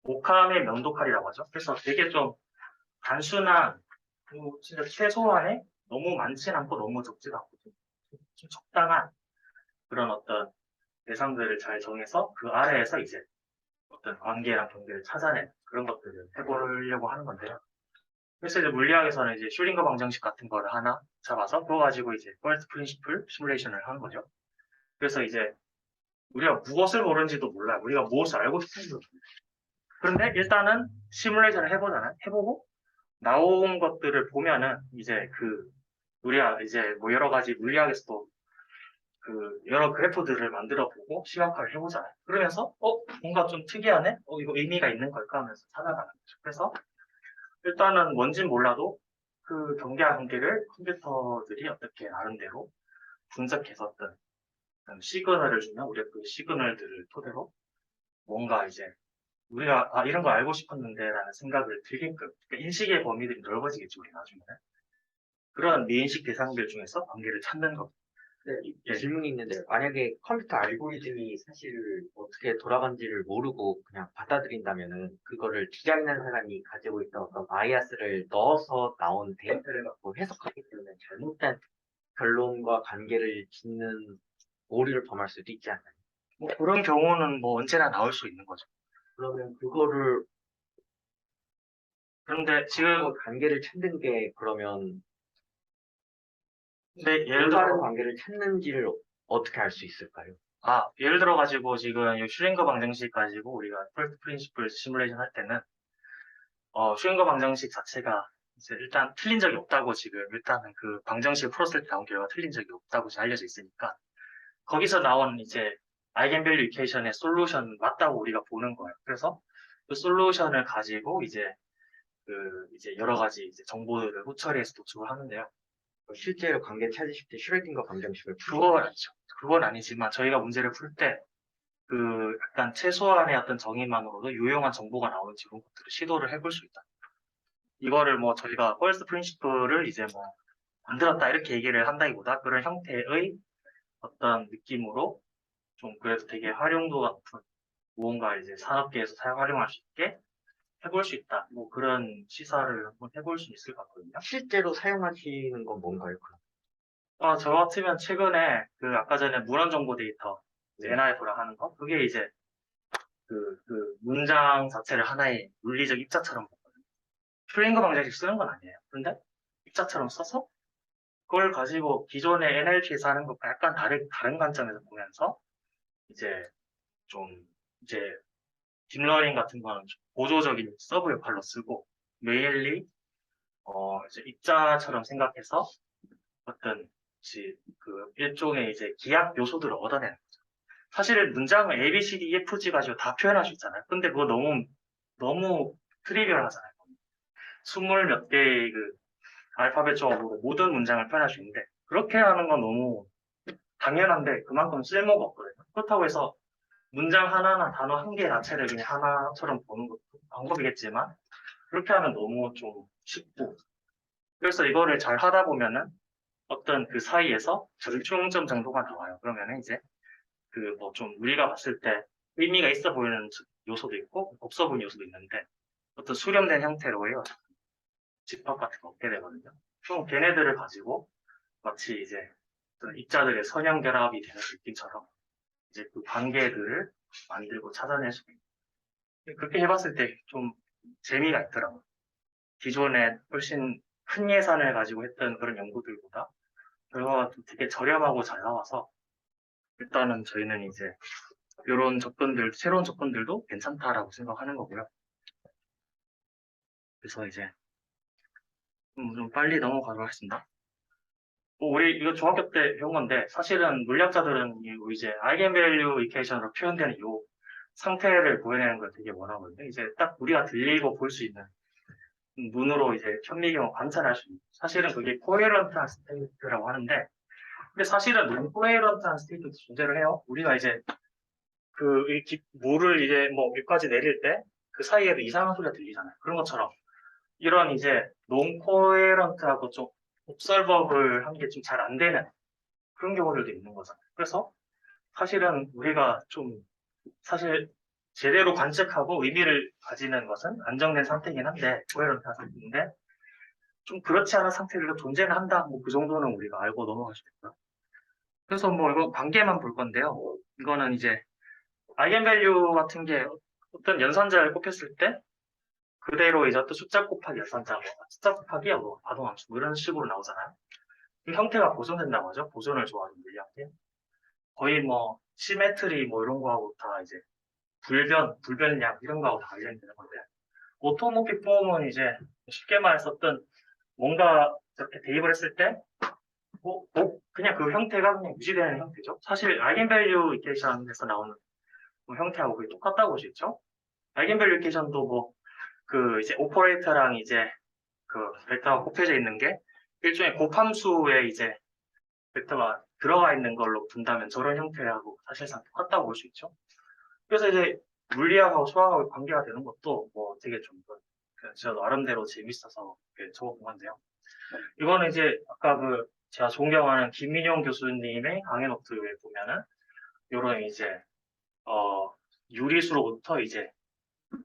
[SPEAKER 2] 오캄의 명도칼이라고 하죠. 그래서 되게 좀 단순한 그리고 진짜 최소한의 너무 많진 않고 너무 적지도 않고 좀 적당한 그런 어떤 대상들을 잘 정해서 그 아래에서 이제 어떤 관계랑 경계를 찾아내는 그런 것들을 해보려고 하는 건데요. 그래서 이제 물리학에서는 이제 슈링거 방정식 같은 거를 하나 잡아서 그거 가지고 이제 퍼스트 프린시플 시뮬레이션을 하는 거죠. 그래서 이제 우리가 무엇을 모르는지도 몰라요. 우리가 무엇을 알고 싶은지도 몰라요. 그런데 일단은 시뮬레이션을 해보잖아요. 해보고 나온 것들을 보면은 이제 우리가 이제 뭐 여러 가지 물리학에서도 그 여러 그래프들을 만들어 보고 시각화를 해보잖아요. 그러면서 뭔가 좀 특이하네? 이거 의미가 있는 걸까 하면서 찾아가는 거죠. 그래서 일단은 뭔진 몰라도 그 경계와 관계를 컴퓨터들이 어떻게 나름대로 분석해서 어떤 시그널을 주면 우리가 그 시그널들을 토대로 뭔가 이제 우리가 이런 거 알고 싶었는데 라는 생각을 들게끔 그러니까 인식의 범위들이 넓어지겠죠 우리 나중에는 그런 미인식 대상들 중에서 관계를 찾는 것.
[SPEAKER 3] 네,
[SPEAKER 2] 예.
[SPEAKER 3] 질문이 있는데 만약에 컴퓨터 알고리즘이 사실 어떻게 돌아가는지를 모르고 그냥 받아들인다면은 그거를 디자인한 사람이 가지고 있던 어떤 바이아스를 넣어서 나온 데이터를 갖고 해석하기 때문에 잘못된 결론과 관계를 짓는 오류를 범할 수도 있지 않나요?
[SPEAKER 2] 뭐 그런 경우는 뭐 언제나 나올 수 있는 거죠.
[SPEAKER 3] 그러면 그거를
[SPEAKER 2] 그런데 지금
[SPEAKER 3] 관계를 찾는 게 그러면
[SPEAKER 2] 근데 예를
[SPEAKER 3] 올바른
[SPEAKER 2] 들어
[SPEAKER 3] 관계를 찾는지를 어떻게 알 수 있을까요?
[SPEAKER 2] 예를 들어 가지고 지금 이 슈링거 방정식 가지고 우리가 퍼스트 프린시플 시뮬레이션 할 때는 슈링거 방정식 자체가 이제 일단 틀린 적이 없다고 지금 일단은 그 방정식을 풀었을 때 나온 결과가 틀린 적이 없다고 이제 알려져 있으니까 거기서 나온 이제 아이겐밸류 이퀘이션의 솔루션 맞다고 우리가 보는 거예요. 그래서 그 솔루션을 가지고 이제 이제 여러 가지 이제 정보들을 후처리해서 도출을 하는데요.
[SPEAKER 3] 실제로 관계 찾으실 때 슈레딩거 방정식을
[SPEAKER 2] 그건 아니죠. 그건 아니지만 저희가 문제를 풀 때 약간 최소한의 어떤 정의만으로도 유용한 정보가 나오는지 이런 것들을 시도를 해볼 수 있다. 이거를 뭐 저희가 퍼스트 프린시플을 이제 뭐 만들었다 이렇게 얘기를 한다기보다 그런 형태의 어떤 느낌으로 좀 그래도 되게 활용도가 높은 무언가 이제 산업계에서 활용할 수 있게 해볼 수 있다. 뭐 그런 시사를 한번 해볼 수 있을 것 같거든요.
[SPEAKER 3] 실제로 사용하시는 건 뭔가요? 그럼?
[SPEAKER 2] 저 같으면 최근에 아까 전에 문헌 정보 데이터
[SPEAKER 3] 네.
[SPEAKER 2] NIF라 하는 거 그게 이제 문장 자체를 하나의 물리적 입자처럼 보거든요. 슈링거 방정식 쓰는 건 아니에요. 근데 입자처럼 써서 그걸 가지고 기존의 NLP에서 하는 것과 약간 다른 관점에서 보면서 이제 좀 이제 딥러닝 같은 거는 좀 보조적인 서브 역할로 쓰고 메일리 이제 입자처럼 생각해서 어떤 일종의 이제 기압 요소들을 얻어내는 거죠. 사실 문장을 A, B, C, D, E, F, G 가지고 다 표현할 수 있잖아요. 근데 그거 너무 트리비얼하잖아요. 20몇 개의 알파벳 조합으로 모든 문장을 표현할 수 있는데 그렇게 하는 건 너무 당연한데 그만큼 쓸모가 없거든요. 그렇다고 해서 문장 하나나 단어 한 개 자체를 그냥 하나처럼 보는 것도 방법이겠지만 그렇게 하면 너무 좀 쉽고 그래서 이거를 잘 하다 보면은 어떤 그 사이에서 절충점 정도가 나와요. 그러면은 이제 뭐 좀 우리가 봤을 때 의미가 있어 보이는 요소도 있고 없어 보이는 요소도 있는데 어떤 수렴된 형태로의 집합 같은 거 얻게 되거든요. 그럼 걔네들을 가지고 마치 이제 어떤 입자들의 선형 결합이 되는 느낌처럼 이제 그 관계들을 만들고 찾아낼 수 있는 그렇게 해봤을 때 좀 재미가 있더라고요. 기존에 훨씬 큰 예산을 가지고 했던 그런 연구들보다 결과가 좀 되게 저렴하고 잘 나와서 일단은 저희는 이제 이런 새로운 접근들도 괜찮다라고 생각하는 거고요. 그래서 이제 좀 빨리 넘어가도록 하겠습니다. 우리 이거 중학교 때 배운 건데 사실은 물리학자들은 이제 아이겐밸류 이퀘이션으로 표현되는 이 상태를 보여내는 걸 되게 원하거든요. 이제 딱 우리가 들리고 볼 수 있는 눈으로 이제 현미경을 관찰할 수 있는 사실은 그게 코헤런트 스테이트라고 하는데 근데 사실은 논코헤런트한 스테이트도 존재를 해요. 우리가 이제 물을 이제 뭐 밑까지 내릴 때 그 사이에도 이상한 소리가 들리잖아요. 그런 것처럼 이런 이제 논코헤런트하고 좀 옵설버블 한 게 좀 잘 안 되는 그런 경우들도 있는 거잖아요. 그래서 사실은 우리가 좀 사실 제대로 관측하고 의미를 가지는 것은 안정된 상태이긴 한데 코헤런트한 상태인데 좀 그렇지 않은 상태들도 존재는 한다. 뭐 그 정도는 우리가 알고 넘어갈 수 있고요. 그래서 뭐 이거 관계만 볼 건데요. 이거는 이제 아이겐밸류 같은 게 어떤 연산자를 곱했을 때 그대로 이제 어떤 숫자 곱하기 연산자, 뭐 숫자 곱하기 뭐 바동함수 뭐 이런 식으로 나오잖아요. 그 형태가 보존된다고 하죠. 보존을 좋아하는 물리학에 거의 뭐 시메트리 뭐 이런 거하고 다 이제 불변량 이런 거하고 다 관련되는 건데 오토모픽 폼은 이제 쉽게 말해서 어떤 뭔가 이렇게 대입을 했을 때 그냥 그 형태가 그냥 유지되는 형태죠. 사실 아이겐밸류 이퀘이션에서 나오는 뭐 형태하고 거의 똑같다고 볼 수 있죠. 아이겐밸류 이퀘이션도 뭐 그 이제 오퍼레이터랑 이제 그 벡터가 곱해져 있는 게 일종의 곱함수에 이제 벡터가 들어가 있는 걸로 본다면 저런 형태하고 사실상 똑같다고 볼 수 있죠. 그래서 이제 물리학하고 수학하고 관계가 되는 것도 뭐 되게 좀 저 나름대로 재밌어서 적어본 건데요. 이거는 이제 아까 제가 존경하는 김민용 교수님의 강의 노트에 보면은 요런 이제 유리수로부터 이제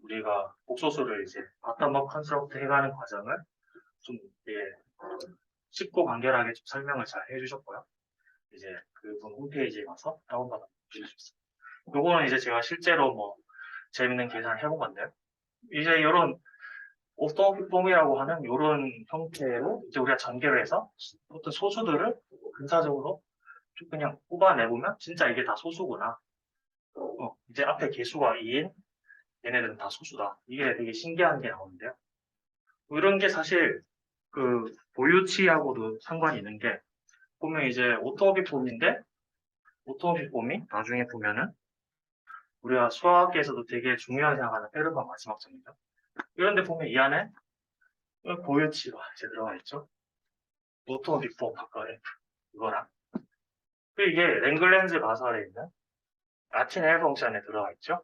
[SPEAKER 2] 우리가 복소수를 이제 바텀업 컨스트럭트 해가는 과정을 좀 쉽고 간결하게 좀 설명을 잘 해주셨고요. 이제 그분 홈페이지에 가서 다운받아 보실 수 있습니다. 요거는 이제 제가 실제로 뭐 재밌는 계산을 해본 건데요. 이제 이런 오토폼이라고 하는 이런 형태로 이제 우리가 전개를 해서 어떤 소수들을 근사적으로 쭉 그냥 뽑아내보면 진짜 이게 다 소수구나. 이제 앞에 개수가 2인 얘네들은 다 소수다. 이게 되게 신기한 게 나오는데요. 뭐 이런 게 사실 그 보유치하고도 상관이 있는 게 보면 이제 오토모빌 폼인데 오토모빌 폼이 나중에 보면은 우리가 수학에서도 되게 중요하게 생각하는 페르마 마지막 점이죠. 이런데 보면 이 안에 보유치가 이제 들어가 있죠. 오토모빌 폼 아까의 이거랑 그리고 이게 랭글렌즈 가설에 있는 라틴 L 펑션에 들어가 있죠.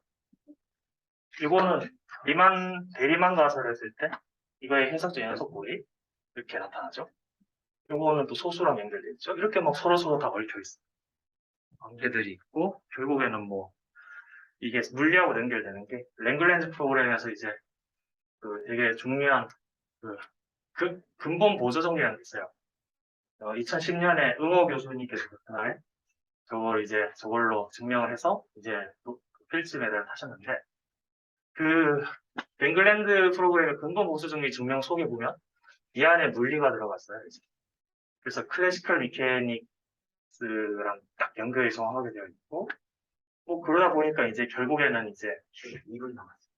[SPEAKER 2] 이거는 대리만 가설을 했을 때 이거의 해석적 연속꼴이 이렇게 나타나죠. 이거는 또 소수랑 연결돼 있죠. 이렇게 막 서로 다 얽혀 있어요. 관계들이 있고 결국에는 뭐 이게 물리하고 연결되는 게 랭글렌즈 프로그램에서 이제 되게 중요한 근본 보조 정리라는 게 있어요. 2010년에 응호 교수님께서 그날 저걸로 증명을 해서 이제 필즈 메달을 타셨는데 그 랭글랜드 프로그램의 근본 보수 정리 증명 속에 보면 이 안에 물리가 들어갔어요. 이제. 그래서 클래시컬 미케닉스랑 딱 연결이 정확하게 되어 있고 뭐 그러다 보니까 이제 결국에는 이제 2분 남았어요.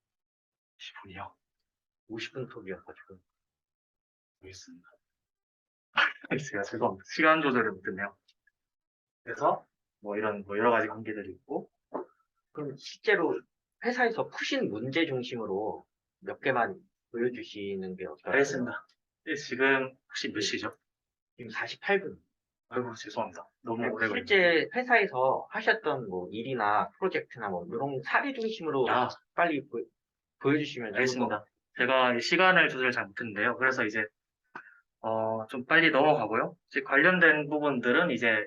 [SPEAKER 2] 10분이요.
[SPEAKER 3] 50분 톱이었가지고.
[SPEAKER 2] 알겠습니다. 제가 죄송합니다. 시간 조절을 못했네요. 그래서 뭐 이런 뭐 여러 가지 관계들이 있고
[SPEAKER 3] 그럼 실제로 회사에서 푸신 문제 중심으로 몇 개만 보여주시는 게 어떨까요?
[SPEAKER 2] 알겠습니다. 지금 혹시 몇 시죠?
[SPEAKER 3] 지금 48분.
[SPEAKER 2] 아이고 죄송합니다. 너무 오래 걸렸네요.
[SPEAKER 3] 실제 회사에서 하셨던 뭐 일이나 프로젝트나 뭐 이런 사례 중심으로
[SPEAKER 2] 아,
[SPEAKER 3] 빨리 보여주시면 좋을 것
[SPEAKER 2] 알겠습니다. 제가 시간을 조절 잘 못했는데요. 그래서 이제 좀 빨리 넘어가고요. 이제 관련된 부분들은 이제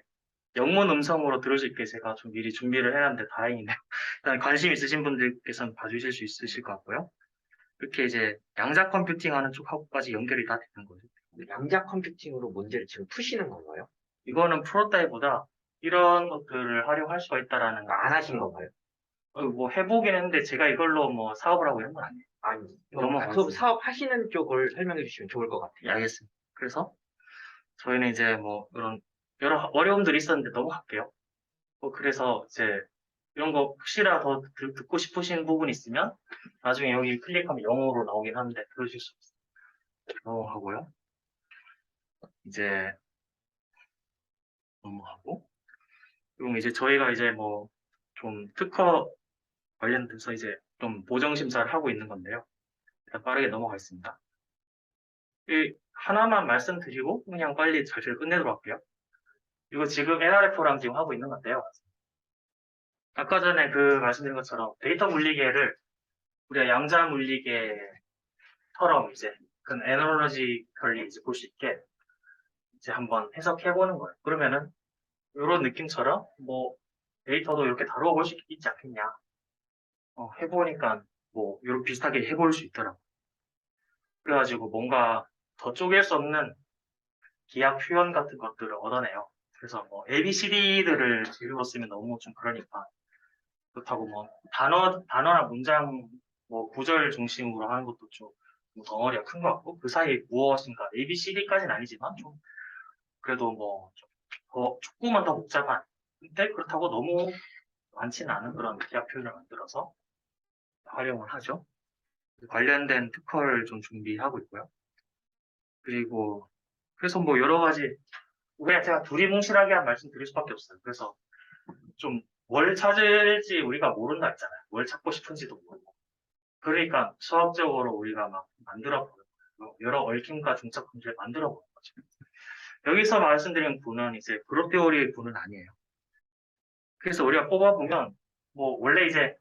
[SPEAKER 2] 영문 음성으로 들을 수 있게 제가 좀 미리 준비를 해놨는데 다행이네요. 일단 관심 있으신 분들께서는 봐주실 수 있으실 것 같고요. 이렇게 이제 양자 컴퓨팅 하는 쪽하고까지 연결이 다 되는 거죠.
[SPEAKER 3] 양자 컴퓨팅으로 문제를 지금 푸시는 건가요?
[SPEAKER 2] 이거는 프로타입보다 이런 것들을 활용할 수가 있다라는
[SPEAKER 3] 안 하신 건가요?
[SPEAKER 2] 뭐 해보긴 했는데 제가 이걸로 뭐 사업을 하고 이런 건 아니에요.
[SPEAKER 3] 아니,
[SPEAKER 2] 넘어가겠습니다.
[SPEAKER 3] 그 사업 하시는 쪽을 설명해 주시면 좋을 것 같아요.
[SPEAKER 2] 예, 알겠습니다. 그래서 저희는 이제 뭐 이런 여러 어려움들이 있었는데 넘어갈게요. 그래서 이제 이런 거 혹시라도 듣고 싶으신 부분 있으면 나중에 여기 클릭하면 영어로 나오긴 하는데 들으실 수 있어요. 넘어가고요. 이제 넘어가고 그럼 이제 저희가 이제 뭐 좀 특허 관련돼서 이제 좀 보정 심사를 하고 있는 건데요. 일단 빠르게 넘어가겠습니다. 하나만 말씀드리고 그냥 빨리 잘 끝내도록 할게요. 이거 지금 NRF랑 지금 하고 있는 건데요. 아까 전에 그 말씀드린 것처럼 데이터 물리계를 우리가 양자 물리계처럼 이제 그 에너로지컬리 이제 볼 수 있게 이제 한번 해석해 보는 거예요. 그러면은 이런 느낌처럼 뭐 데이터도 이렇게 다루어 볼 수 있지 않겠냐. 해보니까 뭐 이런 비슷하게 해볼 수 있더라고. 그래가지고 뭔가 더 쪼갤 수 없는 기하 표현 같은 것들을 얻어내요. 그래서 뭐 ABCD들을 재료로 쓰면 너무 좀 그러니까 그렇다고 뭐 단어나 문장 뭐 구절 중심으로 하는 것도 좀 덩어리가 큰 것 같고 그 사이에 무엇인가 ABCD까지는 아니지만 좀 그래도 뭐 좀 더 조금만 더 복잡한 근데 그렇다고 너무 많지는 않은 그런 기하 표현을 만들어서 활용을 하죠. 관련된 특허를 좀 준비하고 있고요. 그리고 그래서 뭐 여러 가지 우리가 제가 두리뭉실하게 한 말씀 드릴 수밖에 없어요. 그래서 좀 뭘 찾을지 우리가 모른다 했잖아요. 뭘 찾고 싶은지도 모르고. 그러니까 수학적으로 우리가 막 만들어 보는 거예요. 여러 얽힘과 중첩 관계를 만들어 보는 거죠. 여기서 말씀드린 분은 이제 그룹 테오리의 분은 아니에요. 그래서 우리가 뽑아보면 뭐 원래 이제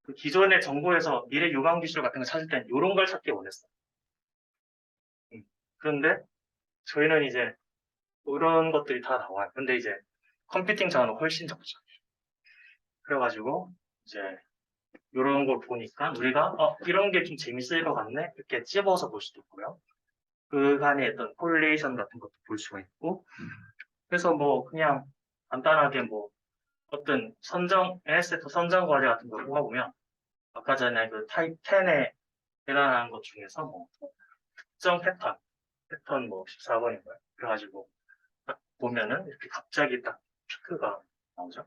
[SPEAKER 2] 그 기존의 정보에서 미래 유망 기술 같은 거 찾을 땐 이런 걸 찾기 원했어요. 그런데 저희는 이제 이런 것들이 다 나와요. 근데 이제 컴퓨팅 자원은 훨씬 적죠. 그래가지고 이제 이런 걸 보니까 우리가 이런 게 좀 재밌을 것 같네 이렇게 찝어서 볼 수도 있고요. 그 간의 어떤 콜레이션 같은 것도 볼 수가 있고 그래서 뭐 그냥 간단하게 뭐 어떤 NSF 선정 과제 같은 걸 뽑아보면 아까 전에 그 타입 10에 해당하는 것 중에서 뭐 특정 패턴 뭐 14번인가요? 그래가지고 딱 보면은 이렇게 갑자기 딱 피크가 나오죠.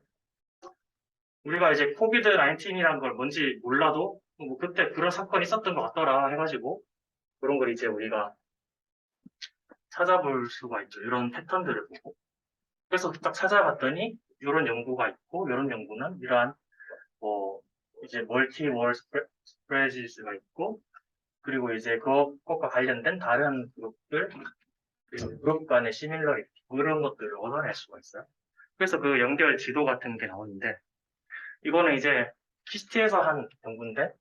[SPEAKER 2] 우리가 이제 코비드 19이라는 걸 뭔지 몰라도 뭐 그때 그런 사건이 있었던 것 같더라 해가지고 그런 걸 이제 우리가 찾아볼 수가 있죠. 이런 패턴들을 보고. 그래서 딱 찾아봤더니 이런 연구가 있고 이런 연구는 이러한 뭐 이제 멀티 월 스프레지스가 있고 그리고 이제 그것과 관련된 다른 그룹들 그리고 그룹 간의 시밀러리티 뭐 이런 것들을 얻어낼 수가 있어요. 그래서 그 연결 지도 같은 게 나오는데 이거는 이제 키스트에서 한 연구인데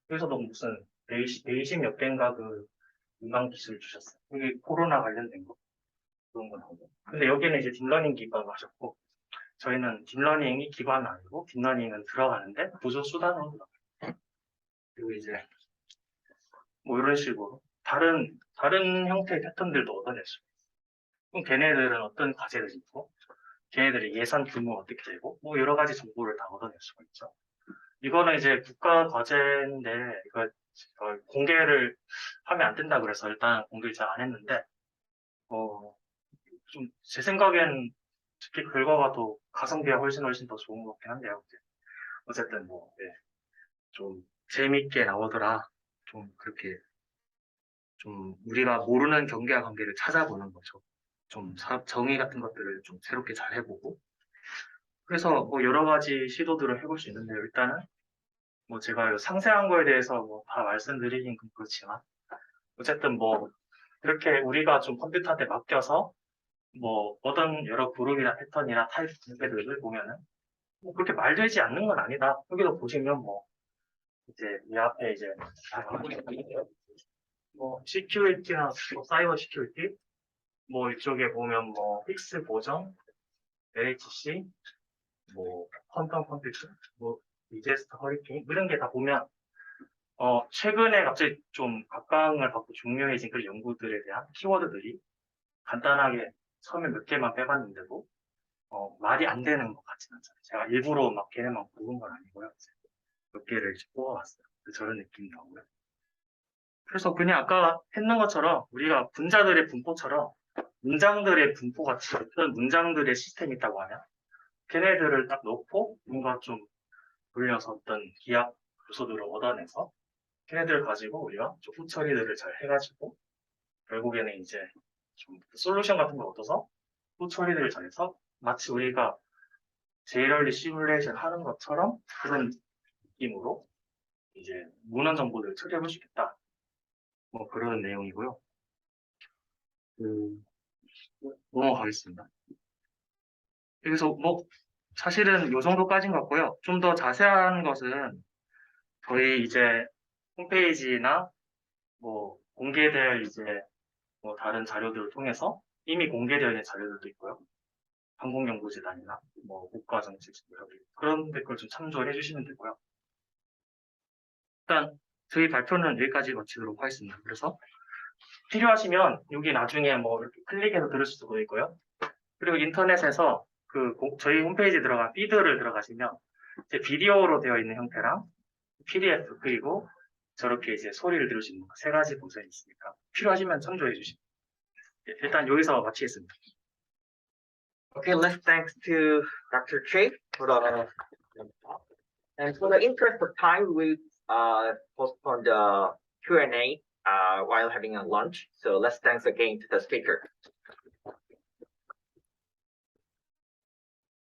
[SPEAKER 2] 여기서도 무슨 베이십 몇 개인가 그 유망 기술 주셨어요. 이게 코로나 관련된 거 그런 거 나오고. 근데 여기는 이제 딥러닝 기반으로 하셨고 저희는 딥러닝이 기반은 아니고 딥러닝은 들어가는데 보조 수단으로 들어가요. 그리고 이제 뭐 이런 식으로 다른 형태의 패턴들도 얻어낼 수 있어요. 그럼 걔네들은 어떤 과제를 있고 걔네들의 예산 규모가 어떻게 되고 뭐 여러 가지 정보를 다 얻어낼 수가 있죠. 이거는 이제 국가 과제인데 이거 공개를 하면 안 된다 그래서 일단 공개를 잘 안 했는데 좀 제 생각엔 특히 결과가 더 가성비가 훨씬 더 좋은 것 같긴 한데요. 어쨌든 뭐 좀 재밌게 나오더라. 좀 그렇게 좀 우리가 모르는 경계와 관계를 찾아보는 거죠. 좀 정의 같은 것들을 좀 새롭게 잘 해보고 그래서 뭐 여러 가지 시도들을 해볼 수 있는데 일단은 뭐 제가 상세한 거에 대해서 뭐 다 말씀드리긴 그렇지만 어쨌든 뭐 이렇게 우리가 좀 컴퓨터한테 맡겨서 뭐 어떤 여러 그룹이나 패턴이나 타입 분배들을 보면은 뭐 그렇게 말되지 않는 건 아니다. 여기도 보시면 뭐 이제 이 앞에 이제 뭐 시큐리티나 뭐 사이버 시큐리티 뭐 이쪽에 보면 뭐 픽스 보정, LHC, 뭐 퀀텀 컴퓨터, 뭐 디제스터 허리케인 이런 게 다 보면 최근에 갑자기 좀 각광을 받고 중요해진 그런 연구들에 대한 키워드들이 간단하게 처음에 몇 개만 빼봤는데도 말이 안 되는 것 같지는 않잖아요. 제가 일부러 막 걔네만 고른 건 아니고요. 몇 개를 이제 뽑아봤어요. 저런 느낌이 나오고요. 그래서 그냥 아까 했는 것처럼 우리가 분자들의 분포처럼 문장들의 분포 같이 어떤 문장들의 시스템이 있다고 하면 걔네들을 딱 넣고 뭔가 좀 돌려서 어떤 기압 요소들을 얻어내서 걔네들을 가지고 우리가 좀 후처리들을 잘 해가지고 결국에는 이제 좀 솔루션 같은 걸 얻어서 후처리들을 잘해서 마치 우리가 제이럴리 시뮬레이션 하는 것처럼 그런 느낌으로 이제 문헌 정보들을 처리해볼 수 있겠다. 뭐 그런 내용이고요. 넘어가겠습니다. 여기서 뭐 사실은 요 정도까지인 것 같고요. 좀 더 자세한 것은 저희 이제 홈페이지나 뭐 공개될 이제 뭐 다른 자료들을 통해서 이미 공개되어 있는 자료들도 있고요. 항공연구재단이나 뭐 국가정책지도 그런 걸 좀 참조해 주시면 되고요. 일단 저희 발표는 여기까지 마치도록 하겠습니다. 그래서 필요하시면 여기 나중에 뭐 이렇게 클릭해서 들을 수도 있고요. 그리고 인터넷에서 저희 홈페이지 들어간 피드를 들어가시면 이제 비디오로 되어 있는 형태랑 PDF 그리고 저렇게 이제 소리를 들을 수 있는 세 가지 버전이 있으니까 필요하시면 참조해 주시면 일단 여기서 마치겠습니다.
[SPEAKER 1] Okay, let's thanks to Dr. Che for the and for the interest of time, we postponed the Q&A while having a lunch. So let's thanks again to the speaker.